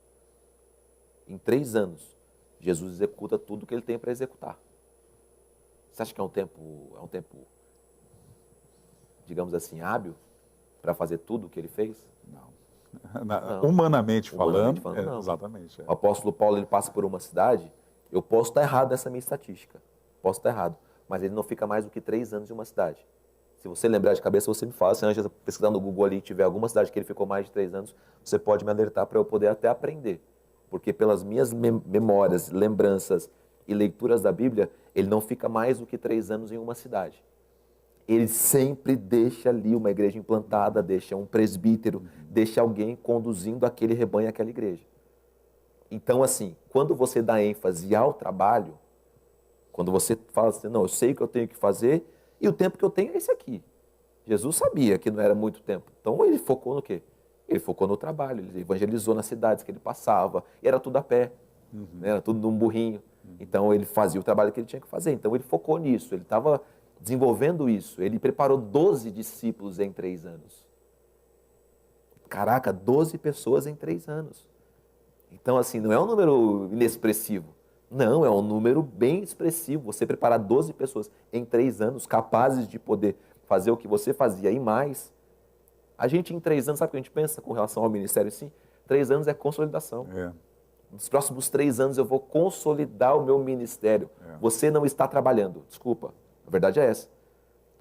[SPEAKER 4] Jesus executa tudo que ele tem para executar. Você acha que é um tempo, digamos assim, hábil para fazer tudo o que ele fez?
[SPEAKER 3] Não. Humanamente falando,
[SPEAKER 4] não.
[SPEAKER 3] Exatamente.
[SPEAKER 4] O apóstolo Paulo, ele passa por uma cidade, eu posso estar errado nessa minha estatística, posso estar errado, mas ele não fica mais do que 3 anos em uma cidade. Se você lembrar de cabeça, você me fala, se antes pesquisar no Google ali, tiver alguma cidade que ele ficou mais de 3 anos, você pode me alertar para eu poder até aprender. Porque pelas minhas memórias, lembranças e leituras da Bíblia, ele não fica mais do que 3 anos em uma cidade. Ele sempre deixa ali uma igreja implantada, deixa um presbítero, deixa alguém conduzindo aquele rebanho, aquela igreja. Então, assim, quando você dá ênfase ao trabalho, quando você fala assim, não, eu sei o que eu tenho que fazer e o tempo que eu tenho é esse aqui. Jesus sabia que não era muito tempo. Então, ele focou no quê? Ele focou no trabalho, ele evangelizou nas cidades que ele passava, e era tudo a pé, né? Era tudo num burrinho. Então, ele fazia o trabalho que ele tinha que fazer. Então, ele focou nisso, ele estava desenvolvendo isso. Ele preparou 12 discípulos em 3 anos. Caraca, 12 pessoas em 3 anos. Então, assim, não é um número inexpressivo. Não, é um número bem expressivo. Você preparar 12 pessoas em 3 anos, capazes de poder fazer o que você fazia e mais. A gente, em 3 anos, sabe o que a gente pensa com relação ao ministério? Sim, 3 anos é consolidação. Nos próximos 3 anos eu vou consolidar o meu ministério. Você não está trabalhando, desculpa. A verdade é essa.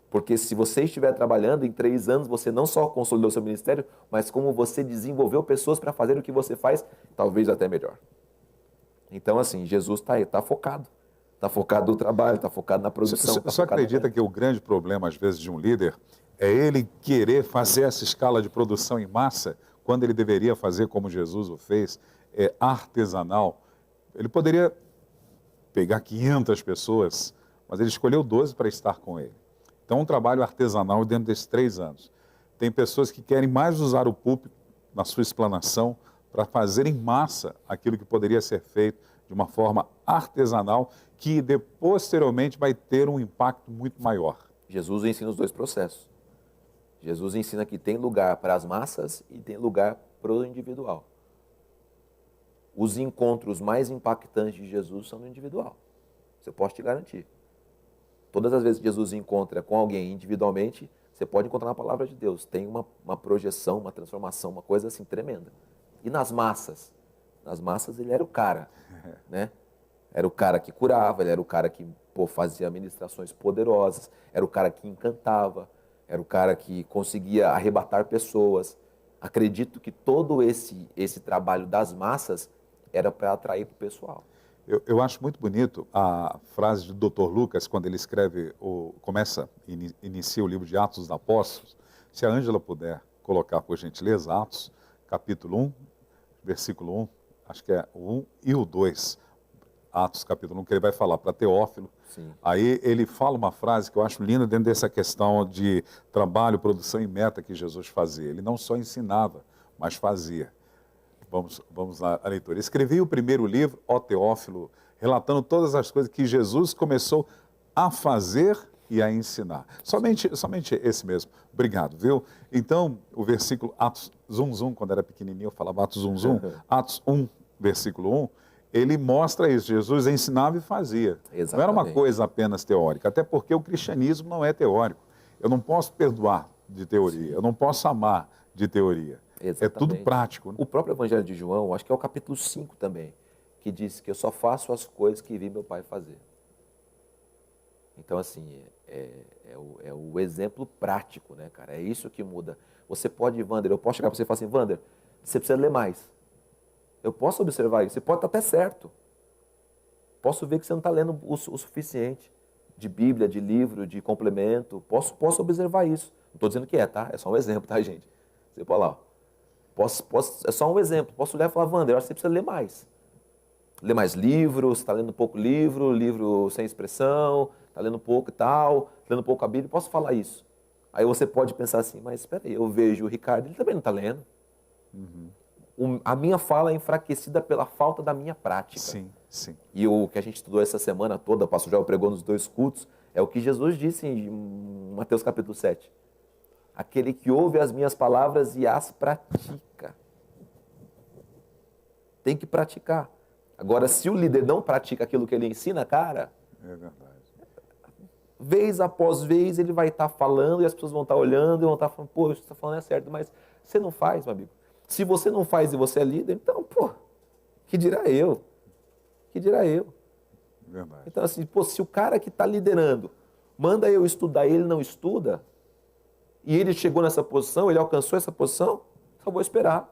[SPEAKER 4] Porque se você estiver trabalhando, em 3 anos você não só consolidou o seu ministério, mas como você desenvolveu pessoas para fazer o que você faz, talvez até melhor. Então, assim, Jesus está focado. Está focado no trabalho, está focado na produção.
[SPEAKER 3] Você acredita que o grande problema, às vezes, de um líder é ele querer fazer essa escala de produção em massa, quando ele deveria fazer como Jesus o fez, artesanal? Ele poderia pegar 500 pessoas, mas ele escolheu 12 para estar com ele. Então, um trabalho artesanal dentro desses 3 anos. Tem pessoas que querem mais usar o púlpito na sua explanação para fazer em massa aquilo que poderia ser feito de uma forma artesanal, que posteriormente vai ter um impacto muito maior.
[SPEAKER 4] Jesus ensina os 2 processos. Jesus ensina que tem lugar para as massas e tem lugar para o individual. Os encontros mais impactantes de Jesus são no individual. Isso eu posso te garantir. Todas as vezes que Jesus encontra com alguém individualmente, você pode encontrar na palavra de Deus. Tem uma projeção, uma transformação, uma coisa assim tremenda. E nas massas? Nas massas ele era o cara, né? Era o cara que curava, ele era o cara que fazia ministrações poderosas, era o cara que encantava, era o cara que conseguia arrebatar pessoas. Acredito que todo esse trabalho das massas era para atrair para o pessoal.
[SPEAKER 3] Eu acho muito bonito a frase do Dr. Lucas, quando ele escreve, inicia o livro de Atos dos Apóstolos. Se a Ângela puder colocar, por gentileza, Atos, capítulo 1, versículo 1, acho que é o 1 e o 2, Atos, capítulo 1, que ele vai falar para Teófilo.
[SPEAKER 4] Sim.
[SPEAKER 3] Aí ele fala uma frase que eu acho linda dentro dessa questão de trabalho, produção e meta que Jesus fazia. Ele não só ensinava, mas fazia. Vamos lá, a leitura. Escrevi o primeiro livro, ó Teófilo, relatando todas as coisas que Jesus começou a fazer e a ensinar. Somente esse mesmo. Obrigado, viu? Então, o versículo Atos quando era pequenininho eu falava Atos Atos 1, versículo 1, ele mostra isso. Jesus ensinava e fazia.
[SPEAKER 4] Exatamente.
[SPEAKER 3] Não era uma coisa apenas teórica, até porque o cristianismo não é teórico. Eu não posso perdoar de teoria, eu não posso amar de teoria.
[SPEAKER 4] Exatamente.
[SPEAKER 3] É tudo prático. Né?
[SPEAKER 4] O próprio Evangelho de João, acho que é o capítulo 5 também, que diz que eu só faço as coisas que vi meu pai fazer. Então, assim, é o exemplo prático, né, cara? É isso que muda. Você pode, Wander, eu posso chegar para você e falar assim, Wander, você precisa ler mais. Eu posso observar isso, você pode estar até certo. Posso ver que você não está lendo o suficiente de Bíblia, de livro, de complemento. Posso observar isso. Não estou dizendo que tá? É só um exemplo, tá, gente? Você pode lá. É só um exemplo. Posso olhar e falar, Wander, eu acho que você precisa ler mais. Ler mais livros, você está lendo pouco livro sem expressão, está lendo pouco e tal, lendo pouco a Bíblia. Posso falar isso? Aí você pode pensar assim, mas espera aí, eu vejo o Ricardo, ele também não está lendo. A minha fala é enfraquecida pela falta da minha prática.
[SPEAKER 3] Sim, sim.
[SPEAKER 4] E o que a gente estudou essa semana toda, o pastor Joel pregou nos 2 cultos, é o que Jesus disse em Mateus capítulo 7. Aquele que ouve as minhas palavras e as pratica. Tem que praticar. Agora, se o líder não pratica aquilo que ele ensina, cara,
[SPEAKER 3] É verdade.
[SPEAKER 4] vez após vez ele vai estar falando e as pessoas vão estar olhando e vão estar falando, pô, isso que você está falando é certo, mas você não faz, meu amigo. Se você não faz e você é líder, então, pô, que dirá eu? Que dirá eu?
[SPEAKER 3] Verdade.
[SPEAKER 4] Então, assim, pô, se o cara que está liderando manda eu estudar e ele não estuda, e ele chegou nessa posição, ele alcançou essa posição, só vou esperar.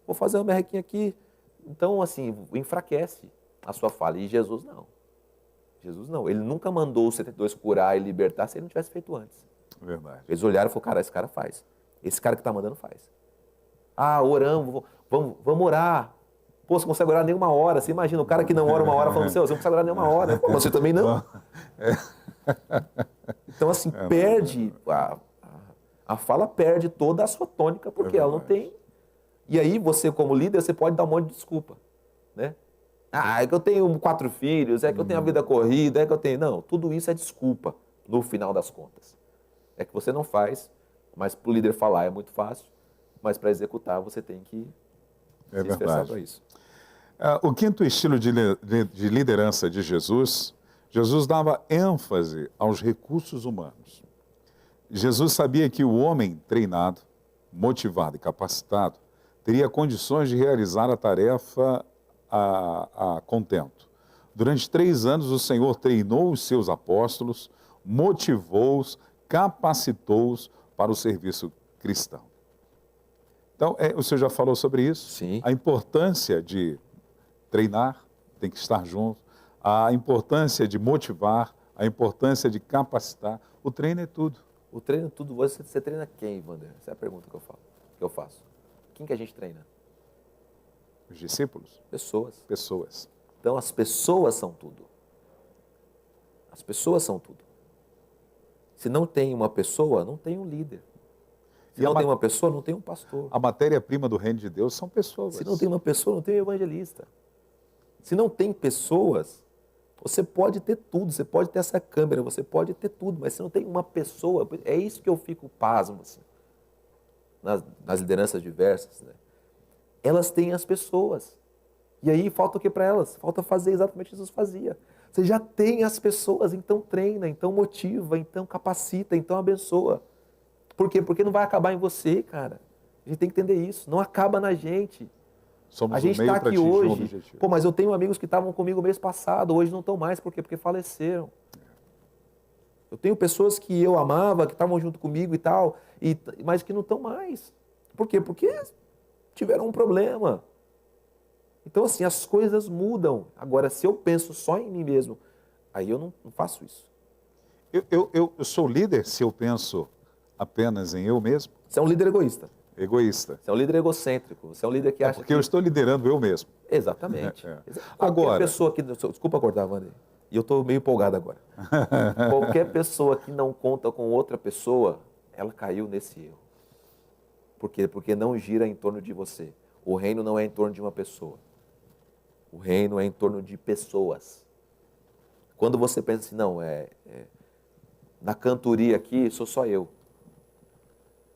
[SPEAKER 4] Vou fazer uma merrequinha aqui. Então, assim, enfraquece a sua fala. E Jesus não. Jesus não. Ele nunca mandou os 72 curar e libertar se ele não tivesse feito antes.
[SPEAKER 3] Verdade.
[SPEAKER 4] Eles olharam e falaram, cara, esse cara faz. Esse cara que está mandando faz. Ah, oramos, vamos orar. Pô, você não consegue orar nem 1 hora. Você imagina, o cara que não ora 1 hora falando, você não consegue orar nem 1 hora. Pô, você também não. Então, assim, perde, a fala perde toda a sua tônica, porque ela não tem. E aí, você como líder, você pode dar um monte de desculpa, né? Ah, é que eu tenho 4 filhos, é que eu tenho a vida corrida, é que eu tenho... Não, tudo isso é desculpa, no final das contas. É que você não faz, mas para o líder falar é muito fácil, mas para executar você tem que se esforçar para isso.
[SPEAKER 3] O quinto estilo de liderança de Jesus, Jesus dava ênfase aos recursos humanos. Jesus sabia que o homem treinado, motivado e capacitado teria condições de realizar a tarefa a contento. Durante 3 anos, o Senhor treinou os seus apóstolos, motivou-os, capacitou-os para o serviço cristão. Então, o senhor já falou sobre isso?
[SPEAKER 4] Sim.
[SPEAKER 3] A importância de treinar, tem que estar junto, a importância de motivar, a importância de capacitar. O treino é tudo.
[SPEAKER 4] O treino é tudo. Você treina quem, Wander? Essa é a pergunta que eu faço. Quem que a gente treina?
[SPEAKER 3] Os discípulos?
[SPEAKER 4] Pessoas.
[SPEAKER 3] Pessoas.
[SPEAKER 4] Então, as pessoas são tudo. As pessoas são tudo. Se não tem uma pessoa, não tem um líder. Se não tem uma pessoa, não tem um pastor.
[SPEAKER 3] A matéria-prima do reino de Deus são pessoas.
[SPEAKER 4] Se não tem uma pessoa, não tem um evangelista. Se não tem pessoas, você pode ter tudo, você pode ter essa câmera, você pode ter tudo, mas se não tem uma pessoa, é isso que eu fico pasmo, assim, nas lideranças diversas, né? Elas têm as pessoas. E aí falta o que para elas? Falta fazer exatamente o que Jesus fazia. Você já tem as pessoas, então treina, então motiva, então capacita, então abençoa. Por quê? Porque não vai acabar em você, cara. A gente tem que entender isso. Não acaba na gente.
[SPEAKER 3] Somos
[SPEAKER 4] a gente
[SPEAKER 3] um meio
[SPEAKER 4] está
[SPEAKER 3] para
[SPEAKER 4] aqui
[SPEAKER 3] atingir um
[SPEAKER 4] hoje.
[SPEAKER 3] objetivo.
[SPEAKER 4] Pô, mas eu tenho amigos que estavam comigo mês passado, hoje não estão mais. Por quê? Porque faleceram. Eu tenho pessoas que eu amava, que estavam junto comigo e tal, mas que não estão mais. Por quê? Porque tiveram um problema. Então, assim, as coisas mudam. Agora, se eu penso só em mim mesmo, aí eu não faço isso.
[SPEAKER 3] Eu sou líder se eu penso apenas em eu mesmo?
[SPEAKER 4] Você é um líder egoísta.
[SPEAKER 3] Egoísta.
[SPEAKER 4] Você é um líder egocêntrico. Você é um líder que acha
[SPEAKER 3] Porque eu estou liderando eu mesmo.
[SPEAKER 4] Exatamente.
[SPEAKER 3] Agora...
[SPEAKER 4] pessoa que... Desculpa cortar, Wander. E eu estou meio empolgado agora. Qualquer pessoa que não conta com outra pessoa, ela caiu nesse erro. Por quê? Porque não gira em torno de você. O reino não é em torno de uma pessoa. O reino é em torno de pessoas. Quando você pensa assim, não, Na cantoria aqui, sou só eu.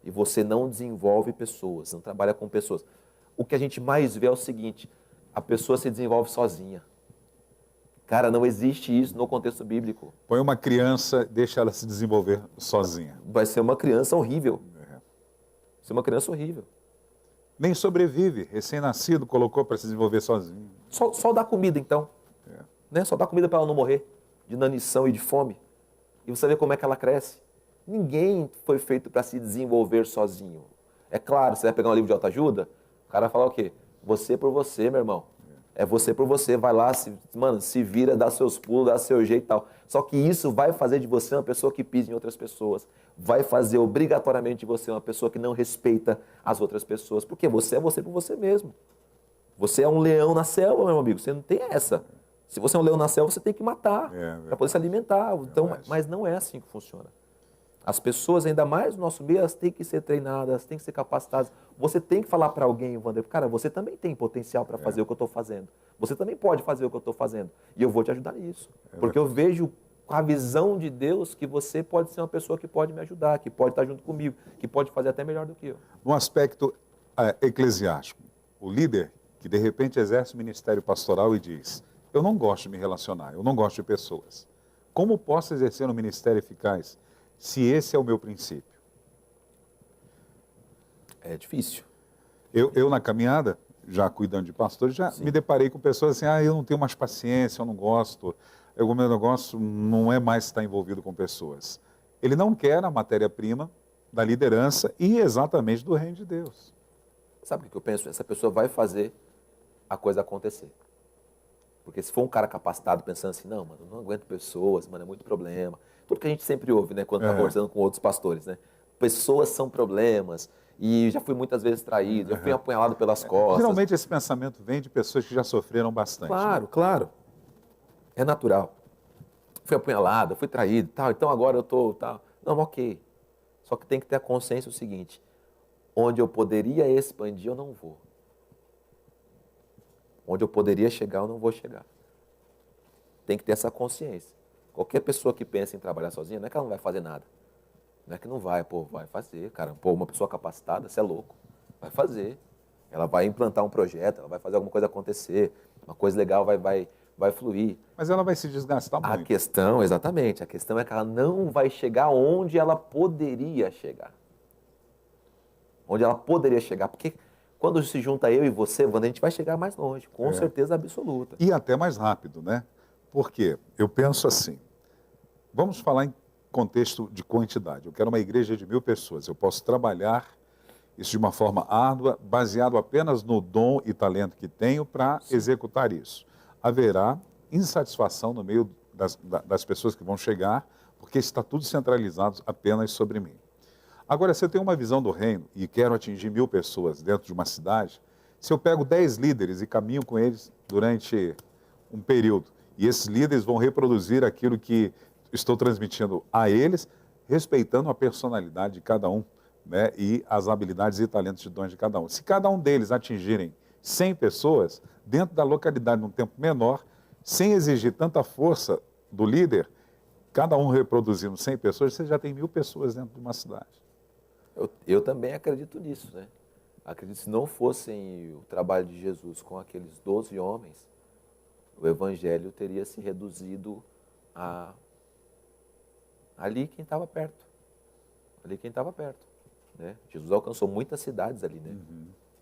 [SPEAKER 4] E você não desenvolve pessoas, não trabalha com pessoas. O que a gente mais vê é o seguinte, a pessoa se desenvolve sozinha. Cara, não existe isso no contexto bíblico.
[SPEAKER 3] Põe uma criança, deixa ela se desenvolver sozinha.
[SPEAKER 4] Vai ser uma criança horrível. Vai ser uma criança horrível.
[SPEAKER 3] Nem sobrevive, recém-nascido, colocou para se desenvolver sozinho.
[SPEAKER 4] Só dá comida, então. Né? Só dá comida para ela não morrer de inanição e de fome. E você vê como é que ela cresce. Ninguém foi feito para se desenvolver sozinho. É claro, você vai pegar um livro de autoajuda, o cara vai falar o quê? Você por você, meu irmão. É você por você. Vai lá, se vira, dá seus pulos, dá seu jeito e tal. Só que isso vai fazer de você uma pessoa que pisa em outras pessoas. Vai fazer obrigatoriamente de você uma pessoa que não respeita as outras pessoas. Porque você é você por você mesmo. Você é um leão na selva, meu amigo. Você não tem essa. Se você é um leão na selva, você tem que matar para poder se alimentar. Então, mas não é assim que funciona. As pessoas, ainda mais no nosso meio, elas têm que ser treinadas, têm que ser capacitadas. Você tem que falar para alguém, Wander, cara, você também tem potencial para fazer o que eu estou fazendo. Você também pode fazer o que eu estou fazendo. E eu vou te ajudar nisso. Porque eu vejo com a visão de Deus que você pode ser uma pessoa que pode me ajudar, que pode estar junto comigo, que pode fazer até melhor do que eu.
[SPEAKER 3] No aspecto eclesiástico, o líder que de repente exerce o ministério pastoral e diz, eu não gosto de me relacionar, eu não gosto de pessoas. Como posso exercer um ministério eficaz se esse é o meu princípio? É difícil. Eu na caminhada, já cuidando de pastores, já me deparei com pessoas assim, eu não tenho mais paciência, eu não gosto, o meu negócio não é mais estar envolvido com pessoas. Ele não quer a matéria-prima da liderança e exatamente do reino de Deus.
[SPEAKER 4] Sabe o que eu penso? Essa pessoa vai fazer a coisa acontecer. Porque se for um cara capacitado pensando assim, não, mano, não aguento pessoas, mano, é muito problema. Tudo que a gente sempre ouve, né, quando está conversando com outros pastores, né? Pessoas são problemas, e já fui muitas vezes traído, já fui apunhalado pelas costas.
[SPEAKER 3] Geralmente esse pensamento vem de pessoas que já sofreram bastante.
[SPEAKER 4] Claro,
[SPEAKER 3] né?
[SPEAKER 4] claro. É natural. Fui apunhalado, fui traído, tal, então agora eu tô, tal. Não, ok. Só que tem que ter a consciência o seguinte, onde eu poderia expandir, eu não vou. Onde eu poderia chegar, eu não vou chegar. Tem que ter essa consciência. Qualquer pessoa que pensa em trabalhar sozinha, não é que ela não vai fazer nada. Não é que não vai, vai fazer, cara. Uma pessoa capacitada, você é louco. Vai fazer. Ela vai implantar um projeto, ela vai fazer alguma coisa acontecer, uma coisa legal vai fluir.
[SPEAKER 3] Mas ela vai se desgastar muito.
[SPEAKER 4] A questão, exatamente, a questão é que ela não vai chegar onde ela poderia chegar. Onde ela poderia chegar, porque quando se junta eu e você, Wander, a gente vai chegar mais longe, com certeza absoluta.
[SPEAKER 3] E até mais rápido, né? Por quê? Eu penso assim, vamos falar em contexto de quantidade. Eu quero uma igreja de 1000 pessoas. Eu posso trabalhar isso de uma forma árdua, baseado apenas no dom e talento que tenho para executar isso. Haverá insatisfação no meio das pessoas que vão chegar, porque está tudo centralizado apenas sobre mim. Agora, se eu tenho uma visão do reino e quero atingir 1000 pessoas dentro de uma cidade, se eu pego 10 líderes e caminho com eles durante um período, e esses líderes vão reproduzir aquilo que estou transmitindo a eles, respeitando a personalidade de cada um, né, e as habilidades e talentos de dons de cada um. Se cada um deles atingirem 100 pessoas, dentro da localidade, num tempo menor, sem exigir tanta força do líder, cada um reproduzindo 100 pessoas, você já tem 1000 pessoas dentro de uma cidade.
[SPEAKER 4] Eu também acredito nisso, né? Acredito que se não fossem o trabalho de Jesus com aqueles 12 homens, o evangelho teria se reduzido a ali quem estava perto. Ali quem estava perto. Né? Jesus alcançou muitas cidades ali, né?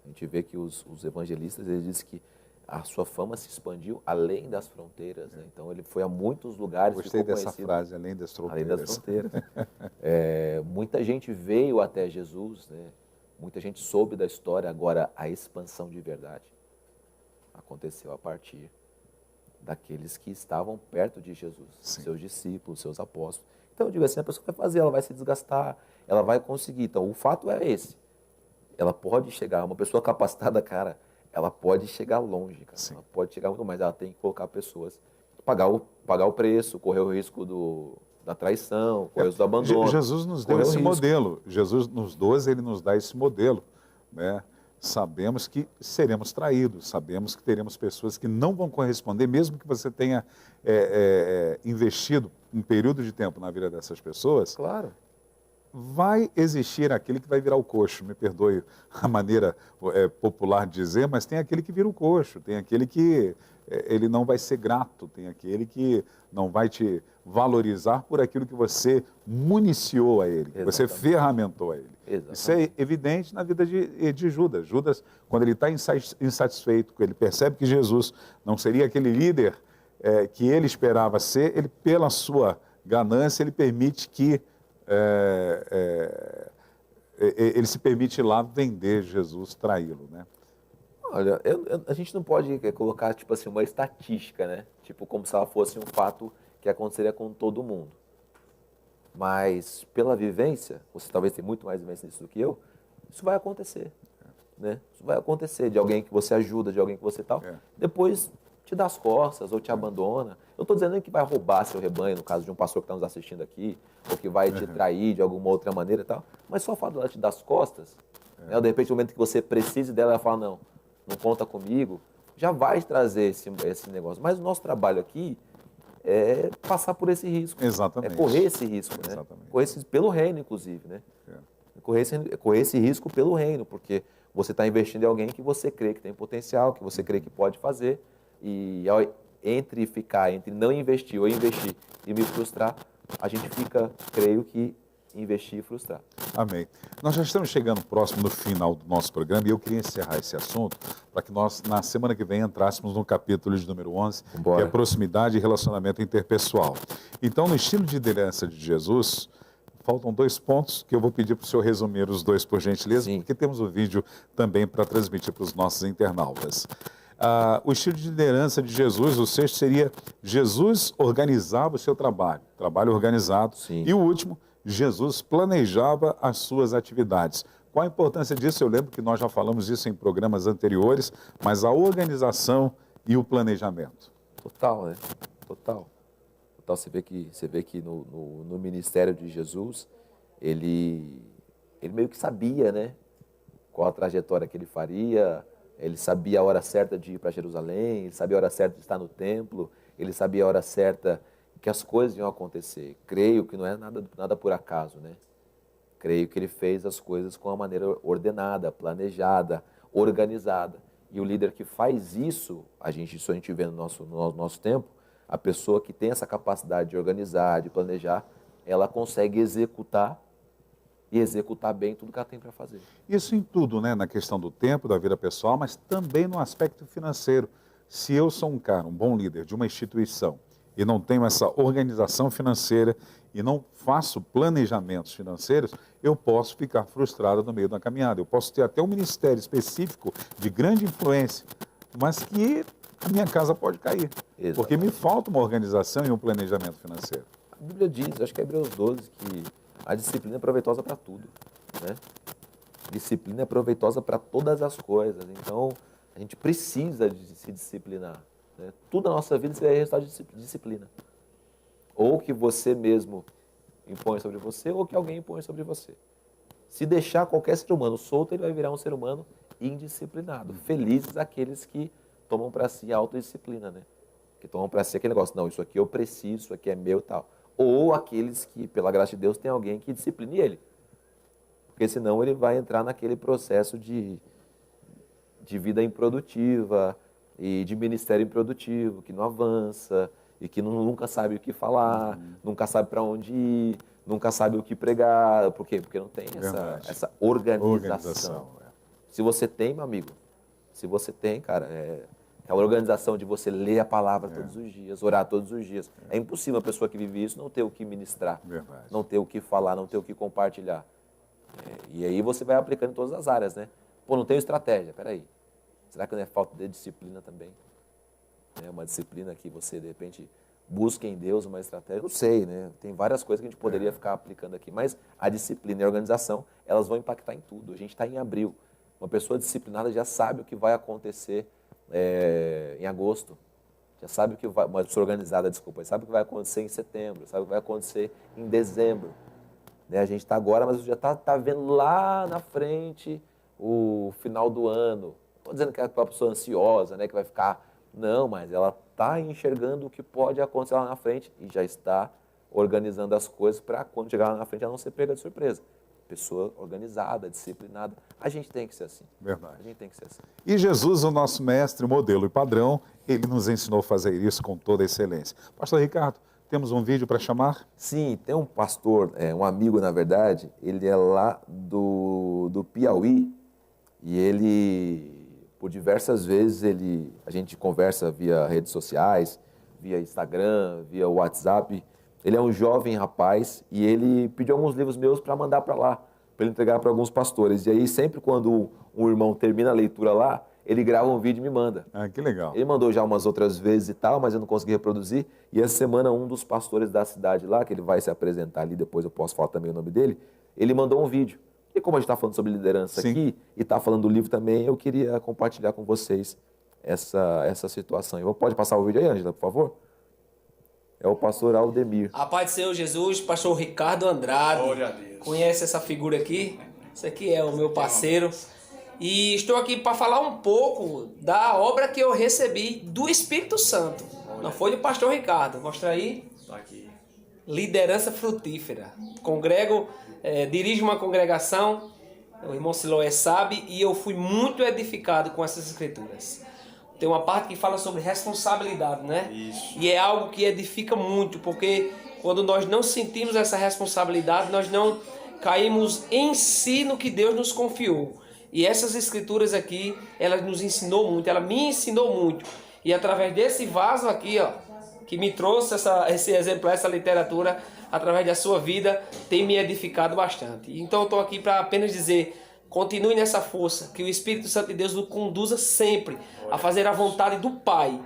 [SPEAKER 4] A gente vê que os evangelistas, eles dizem que a sua fama se expandiu além das fronteiras. Né? Então ele foi a muitos lugares.
[SPEAKER 3] Gostei dessa frase, além das fronteiras.
[SPEAKER 4] Além das fronteiras. Muita gente veio até Jesus, né? Muita gente soube da história. Agora, a expansão de verdade aconteceu a partir daqueles que estavam perto de Jesus, seus discípulos, seus apóstolos. Então eu digo assim, a pessoa vai fazer, ela vai se desgastar, ela vai conseguir. Então o fato é esse. Ela pode chegar, uma pessoa capacitada, cara, ela pode chegar longe, cara. Ela pode chegar muito mais, ela tem que colocar pessoas, pagar o preço, correr o risco da traição, correr o risco do abandono.
[SPEAKER 3] Jesus nos deu esse modelo. Jesus nos 12, ele nos dá esse modelo, né? Sabemos que seremos traídos, sabemos que teremos pessoas que não vão corresponder, mesmo que você tenha investido um período de tempo na vida dessas pessoas,
[SPEAKER 4] Claro.
[SPEAKER 3] vai existir aquele que vai virar o coxo, me perdoe a maneira popular de dizer, mas tem aquele que vira o coxo, tem aquele que ele não vai ser grato, tem aquele que não vai te valorizar por aquilo que você municiou a ele, que você
[SPEAKER 4] Exatamente.
[SPEAKER 3] ferramentou a ele.
[SPEAKER 4] Exatamente.
[SPEAKER 3] Isso é evidente na vida de Judas. Judas, quando ele está insatisfeito, ele percebe que Jesus não seria aquele líder que ele esperava ser, ele, pela sua ganância, ele permite que ele se permite ir lá vender Jesus, traí-lo, né?
[SPEAKER 4] Olha, a gente não pode colocar, tipo assim, uma estatística, né? Tipo, como se ela fosse um fato que aconteceria com todo mundo. Mas, pela vivência, você talvez tenha muito mais vivência nisso do que eu, isso vai acontecer, né? Isso vai acontecer, de alguém que você ajuda, de alguém que você tal, depois te dá as costas ou te abandona. Eu estou dizendo que vai roubar seu rebanho, no caso de um pastor que está nos assistindo aqui, ou que vai te trair de alguma outra maneira e tal, mas só o fato dela te dar as costas, né? Ou de repente, no momento que você precise dela, ela fala, não conta comigo, já vai te trazer esse negócio. Mas o nosso trabalho aqui é passar por esse risco.
[SPEAKER 3] Exatamente.
[SPEAKER 4] É correr esse risco, né?
[SPEAKER 3] Exatamente.
[SPEAKER 4] Correr pelo reino, inclusive, né? Correr esse risco pelo reino, porque você está investindo em alguém que você crê que tem potencial, que você crê que pode fazer, e entre não investir ou investir e me frustrar, a gente fica, creio que, investir e frustrar.
[SPEAKER 3] Amém. Nós já estamos chegando próximo do final do nosso programa e eu queria encerrar esse assunto para que nós, na semana que vem, entrássemos no capítulo de número 11,
[SPEAKER 4] Vambora.
[SPEAKER 3] que é proximidade e relacionamento interpessoal. Então, no estilo de liderança de Jesus, faltam 2 pontos que eu vou pedir para o senhor resumir os 2, por gentileza,
[SPEAKER 4] Sim.
[SPEAKER 3] porque temos o vídeo também para transmitir para os nossos internautas. O estilo de liderança de Jesus, o 6 seria Jesus organizava o seu trabalho organizado.
[SPEAKER 4] Sim.
[SPEAKER 3] E o último, Jesus planejava as suas atividades. Qual a importância disso? Eu lembro que nós já falamos isso em programas anteriores, mas a organização e o planejamento.
[SPEAKER 4] Total, né? Total. Você vê que no ministério de Jesus, ele meio que sabia, né? Qual a trajetória que ele faria, ele sabia a hora certa de ir para Jerusalém, ele sabia a hora certa de estar no templo, ele sabia a hora certa que as coisas iam acontecer. Creio que não é nada por acaso, né? Creio que ele fez as coisas com uma maneira ordenada, planejada, organizada. E o líder que faz isso a gente vê no nosso tempo, a pessoa que tem essa capacidade de organizar, de planejar, ela consegue executar e executar bem tudo que ela tem para fazer.
[SPEAKER 3] Isso em tudo, né? Na questão do tempo, da vida pessoal, mas também no aspecto financeiro. Se eu sou um bom líder de uma instituição, e não tenho essa organização financeira e não faço planejamentos financeiros, eu posso ficar frustrado no meio da caminhada. Eu posso ter até um ministério específico de grande influência, mas que a minha casa pode cair.
[SPEAKER 4] Exatamente.
[SPEAKER 3] Porque me falta uma organização e um planejamento financeiro.
[SPEAKER 4] A Bíblia diz, acho que é Hebreus 12, que a disciplina é proveitosa para tudo, né? Disciplina é proveitosa para todas as coisas. Então, a gente precisa de se disciplinar, né? Tudo na nossa vida é resultado de disciplina. Ou que você mesmo impõe sobre você, ou que alguém impõe sobre você. Se deixar qualquer ser humano solto, ele vai virar um ser humano indisciplinado. Felizes aqueles que tomam para si a autodisciplina, né? Que tomam para si aquele negócio, não, isso aqui eu preciso, isso aqui é meu e tal. Ou aqueles que, pela graça de Deus, tem alguém que discipline ele. Porque senão ele vai entrar naquele processo de vida improdutiva e de ministério improdutivo, que não avança e que nunca sabe o que falar, nunca sabe para onde ir, nunca sabe o que pregar. Por quê? Porque não tem essa organização. Se você tem, meu amigo, se você tem, cara, aquela organização de você ler a palavra todos os dias, orar todos os dias. É impossível uma pessoa que vive isso não ter o que ministrar, não ter o que falar, não ter o que compartilhar. E aí você vai aplicando em todas as áreas, né? Pô, não tenho estratégia, peraí. Será que não é falta de disciplina também? É uma disciplina que você, de repente, busca em Deus uma estratégia. Não sei, né? Tem várias coisas que a gente poderia ficar aplicando aqui, mas a disciplina e a organização, elas vão impactar em tudo. A gente está em abril. Uma pessoa disciplinada já sabe o que vai acontecer em agosto. Já sabe o que vai... Uma pessoa organizada, desculpa. Sabe o que vai acontecer em setembro. Sabe o que vai acontecer em dezembro. Né? A gente está agora, mas já está vendo lá na frente o final do ano. Não estou dizendo que é uma pessoa ansiosa, né? Que vai ficar... Não, mas ela está enxergando o que pode acontecer lá na frente e já está organizando as coisas para quando chegar lá na frente ela não ser pega de surpresa. Pessoa organizada, disciplinada. A gente tem que ser assim.
[SPEAKER 3] Verdade.
[SPEAKER 4] A gente tem que ser assim.
[SPEAKER 3] E Jesus, o nosso mestre, modelo e padrão, ele nos ensinou a fazer isso com toda a excelência. Pastor Ricardo, temos um vídeo para chamar?
[SPEAKER 4] Sim, tem um pastor, um amigo, na verdade, ele é lá do Piauí e ele, por diversas vezes, a gente conversa via redes sociais, via Instagram, via WhatsApp. Ele é um jovem rapaz e ele pediu alguns livros meus para mandar para lá, para ele entregar para alguns pastores. E aí, sempre quando um irmão termina a leitura lá, ele grava um vídeo e me manda.
[SPEAKER 3] Ah, que legal.
[SPEAKER 4] Ele mandou já umas outras vezes e tal, mas eu não consegui reproduzir. E essa semana, um dos pastores da cidade lá, que ele vai se apresentar ali, depois eu posso falar também o nome dele, ele mandou um vídeo. E como a gente está falando sobre liderança
[SPEAKER 3] Sim.
[SPEAKER 4] aqui, e está falando do livro também, eu queria compartilhar com vocês essa situação. Pode passar o vídeo aí, Ângela, por favor? É o pastor Aldemir.
[SPEAKER 6] A paz do Senhor Jesus, pastor Ricardo Andrade.
[SPEAKER 7] Glória a Deus.
[SPEAKER 6] Conhece essa figura aqui? Esse aqui é o meu parceiro. E estou aqui para falar um pouco da obra que eu recebi do Espírito Santo. Não foi do pastor Ricardo. Mostra aí.
[SPEAKER 7] Tá aqui.
[SPEAKER 6] Liderança frutífera. Dirijo uma congregação, o irmão Siloé sabe, e eu fui muito edificado com essas escrituras. Tem uma parte que fala sobre responsabilidade, né?
[SPEAKER 7] Isso.
[SPEAKER 6] E é algo que edifica muito, porque quando nós não sentimos essa responsabilidade, nós não caímos em si no que Deus nos confiou. E essas escrituras aqui, ela nos ensinou muito, ela me ensinou muito. E através desse vaso aqui, ó, que me trouxe esse exemplar, essa literatura, através da sua vida, tem me edificado bastante. Então eu estou aqui para apenas dizer, continue nessa força, que o Espírito Santo de Deus nos conduza sempre a fazer a vontade do Pai.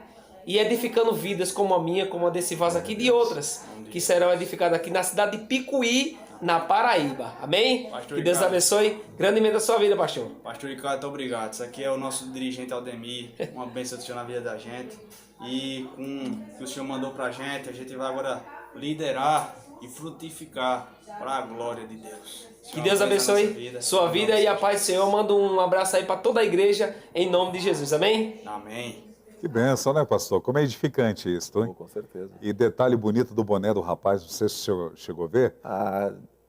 [SPEAKER 6] E edificando vidas como a minha, como a desse vaso aqui, e de outras que serão edificadas aqui na cidade de Picuí, na Paraíba. Amém?
[SPEAKER 7] Pastor
[SPEAKER 6] Que Deus
[SPEAKER 7] Ricardo.
[SPEAKER 6] abençoe grandemente a sua vida, pastor.
[SPEAKER 7] Pastor Ricardo, muito obrigado. Isso aqui é o nosso dirigente Aldemir, uma bênção do Senhor na vida da gente. E com o que o Senhor mandou pra gente, a gente vai agora liderar e frutificar para a glória de Deus.
[SPEAKER 6] Que Deus abençoe sua vida e a paz do Senhor. Manda um abraço aí para toda a igreja, em nome de Jesus. Amém?
[SPEAKER 7] Amém.
[SPEAKER 3] Que bênção, né, pastor? Como é edificante isso, hein?
[SPEAKER 4] Com certeza.
[SPEAKER 3] E detalhe bonito do boné do rapaz, você chegou a ver?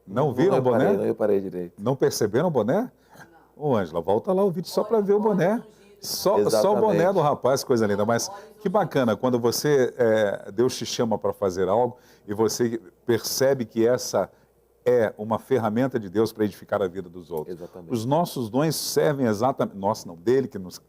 [SPEAKER 3] Não viram o boné?
[SPEAKER 4] Não reparei direito.
[SPEAKER 3] Não perceberam o boné? Ô, Ângela, volta lá o vídeo só para ver o boné. Só o
[SPEAKER 4] Exatamente.
[SPEAKER 3] boné do rapaz, coisa linda. Mas que bacana, quando Deus te chama para fazer algo e você percebe que essa é uma ferramenta de Deus para edificar a vida dos outros.
[SPEAKER 4] Exatamente.
[SPEAKER 3] Os nossos dons servem exatamente, nosso não, dele que nos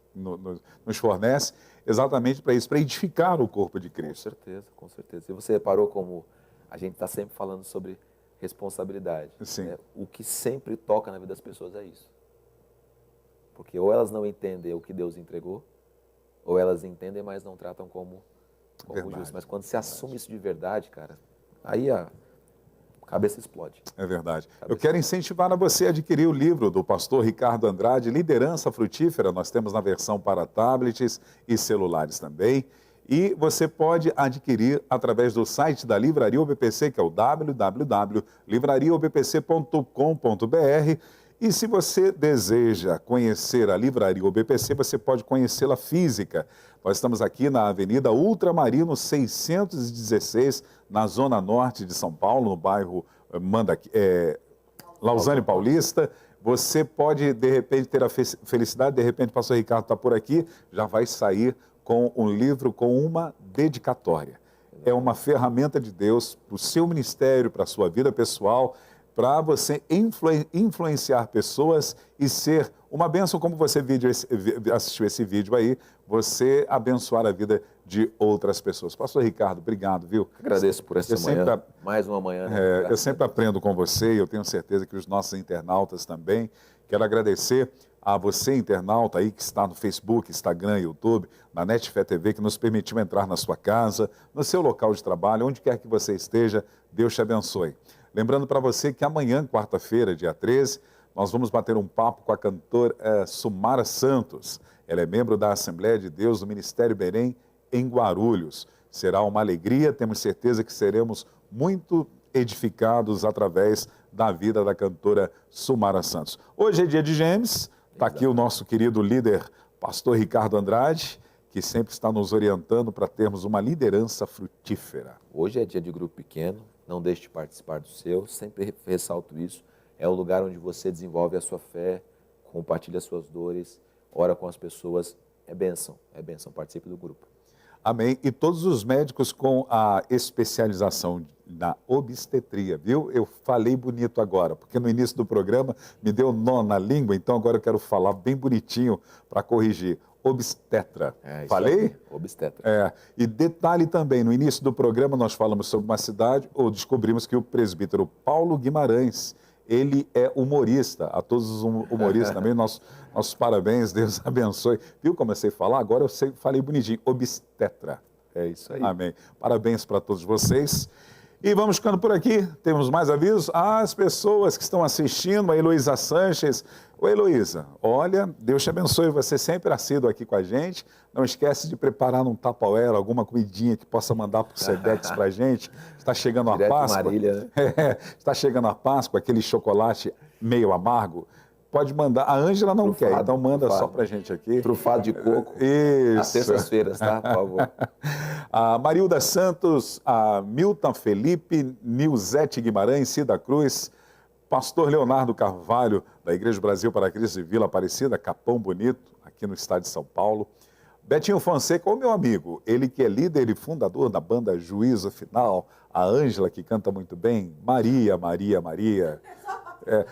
[SPEAKER 3] fornece, exatamente para isso, para edificar o corpo de Cristo.
[SPEAKER 4] Com certeza. E você reparou como a gente está sempre falando sobre responsabilidade.
[SPEAKER 3] Sim.
[SPEAKER 4] Né? O que sempre toca na vida das pessoas é isso. Porque ou elas não entendem o que Deus entregou, ou elas entendem, mas não tratam como justo. Mas quando se assume isso de verdade, cara, aí a cabeça explode.
[SPEAKER 3] É verdade. Eu quero incentivar a você a adquirir o livro do pastor Ricardo Andrade, Liderança Frutífera. Nós temos na versão para tablets e celulares também. E você pode adquirir através do site da Livraria UBPC, que é o www.livrariaubpc.com.br. E se você deseja conhecer a Livraria UBPC, você pode conhecê-la física. Nós estamos aqui na Avenida Ultramarino 616, na Zona Norte de São Paulo, no bairro Lausanne Paulista. Você pode, de repente, ter a felicidade, de repente o pastor Ricardo está por aqui, já vai sair com um livro com uma dedicatória. É uma ferramenta de Deus para o seu ministério, para a sua vida pessoal, para você influenciar pessoas e ser uma bênção, como você assistiu esse vídeo aí, você abençoar a vida de outras pessoas. Pastor Ricardo, obrigado, viu?
[SPEAKER 4] Agradeço por essa manhã, mais uma manhã. Né?
[SPEAKER 3] Eu sempre aprendo com você e eu tenho certeza que os nossos internautas também. Quero agradecer a você, internauta aí que está no Facebook, Instagram, YouTube, na NetFé TV, que nos permitiu entrar na sua casa, no seu local de trabalho, onde quer que você esteja, Deus te abençoe. Lembrando para você que amanhã, quarta-feira, dia 13, nós vamos bater um papo com a cantora Sumara Santos. Ela é membro da Assembleia de Deus do Ministério Belém, em Guarulhos. Será uma alegria, temos certeza que seremos muito edificados através da vida da cantora Sumara Santos. Hoje é dia de Gêmeos, está aqui o nosso querido líder, pastor Ricardo Andrade, que sempre está nos orientando para termos uma liderança frutífera.
[SPEAKER 4] Hoje é dia de grupo pequeno, não deixe de participar do seu. Sempre ressalto isso. É o lugar onde você desenvolve a sua fé, compartilha as suas dores, ora com as pessoas. É bênção, participe do grupo.
[SPEAKER 3] Amém. E todos os médicos com a especialização na obstetria, viu? Eu falei bonito agora, porque no início do programa me deu nó na língua, então agora eu quero falar bem bonitinho para corrigir. Obstetra. Falei?
[SPEAKER 4] Aí, obstetra.
[SPEAKER 3] É. E detalhe também, no início do programa nós falamos sobre uma cidade, ou descobrimos que o presbítero Paulo Guimarães, ele é humorista. A todos os humoristas também, nossos parabéns, Deus abençoe. Viu como eu sei falar? Agora eu falei bonitinho, obstetra.
[SPEAKER 4] É isso aí.
[SPEAKER 3] Amém. Parabéns para todos vocês. E vamos ficando por aqui. Temos mais avisos? As pessoas que estão assistindo, a Heloísa Sanches. Ô Heloísa, olha, Deus te abençoe, você sempre assíduo aqui com a gente. Não esquece de preparar num Tupperware alguma comidinha que possa mandar para o Sedex para a gente. Está chegando a Páscoa.
[SPEAKER 4] Marília, né?
[SPEAKER 3] Está chegando a Páscoa, aquele chocolate meio amargo. Pode mandar. A Ângela não quer, então manda só para a gente aqui.
[SPEAKER 4] Trufado de coco.
[SPEAKER 3] Isso.
[SPEAKER 4] Às terças-feiras, tá? Por favor.
[SPEAKER 3] A Marilda Santos, a Milton Felipe, Nilzete Guimarães, Cida Cruz, Pastor Leonardo Carvalho, da Igreja Brasil para Cristo de Vila Aparecida, Capão Bonito, aqui no estado de São Paulo. Betinho Fonseca, o meu amigo, ele que é líder e fundador da banda Juízo Final, a Ângela, que canta muito bem, Maria.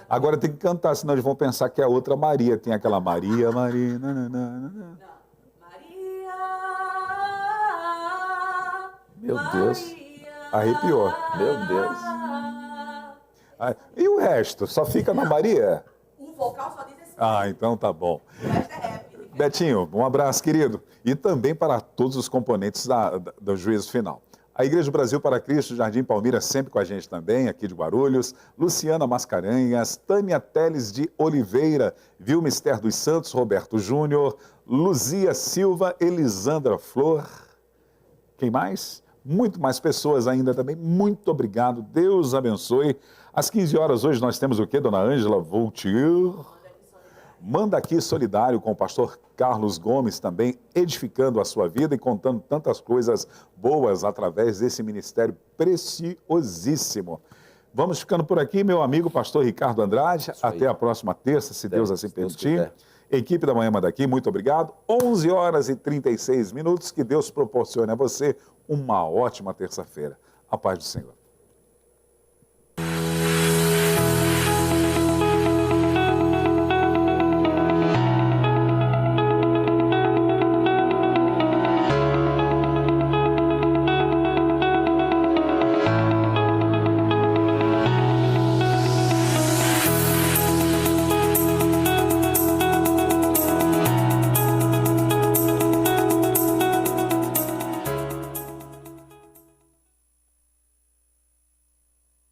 [SPEAKER 3] Agora tem que cantar, senão eles vão pensar que é outra Maria, tem aquela Maria.
[SPEAKER 1] Maria.
[SPEAKER 4] Meu Deus.
[SPEAKER 3] Arrepiou.
[SPEAKER 4] Meu Deus.
[SPEAKER 3] E o resto? Só fica na Maria?
[SPEAKER 1] O vocal só diz assim.
[SPEAKER 3] Então tá bom.
[SPEAKER 1] O resto é rap.
[SPEAKER 3] Betinho, um abraço, querido. E também para todos os componentes do Juízo Final. A Igreja Brasil para Cristo, Jardim Palmeiras, sempre com a gente também, aqui de Guarulhos. Luciana Mascarenhas, Tânia Teles de Oliveira, Vilma Esther dos Santos, Roberto Júnior, Luzia Silva, Elisandra Flor. Quem mais? Muito mais pessoas ainda também. Muito obrigado. Deus abençoe. Às 15 horas hoje nós temos o quê, dona Ângela Voltier? Manda Aqui Solidário com o pastor Carlos Gomes também, edificando a sua vida e contando tantas coisas boas através desse ministério preciosíssimo. Vamos ficando por aqui, meu amigo pastor Ricardo Andrade. Até a próxima terça, se Deus assim permitir. Equipe da Manhã Manda Aqui, muito obrigado. 11 horas e 36 minutos. Que Deus proporcione a você uma ótima terça-feira. A paz do Senhor.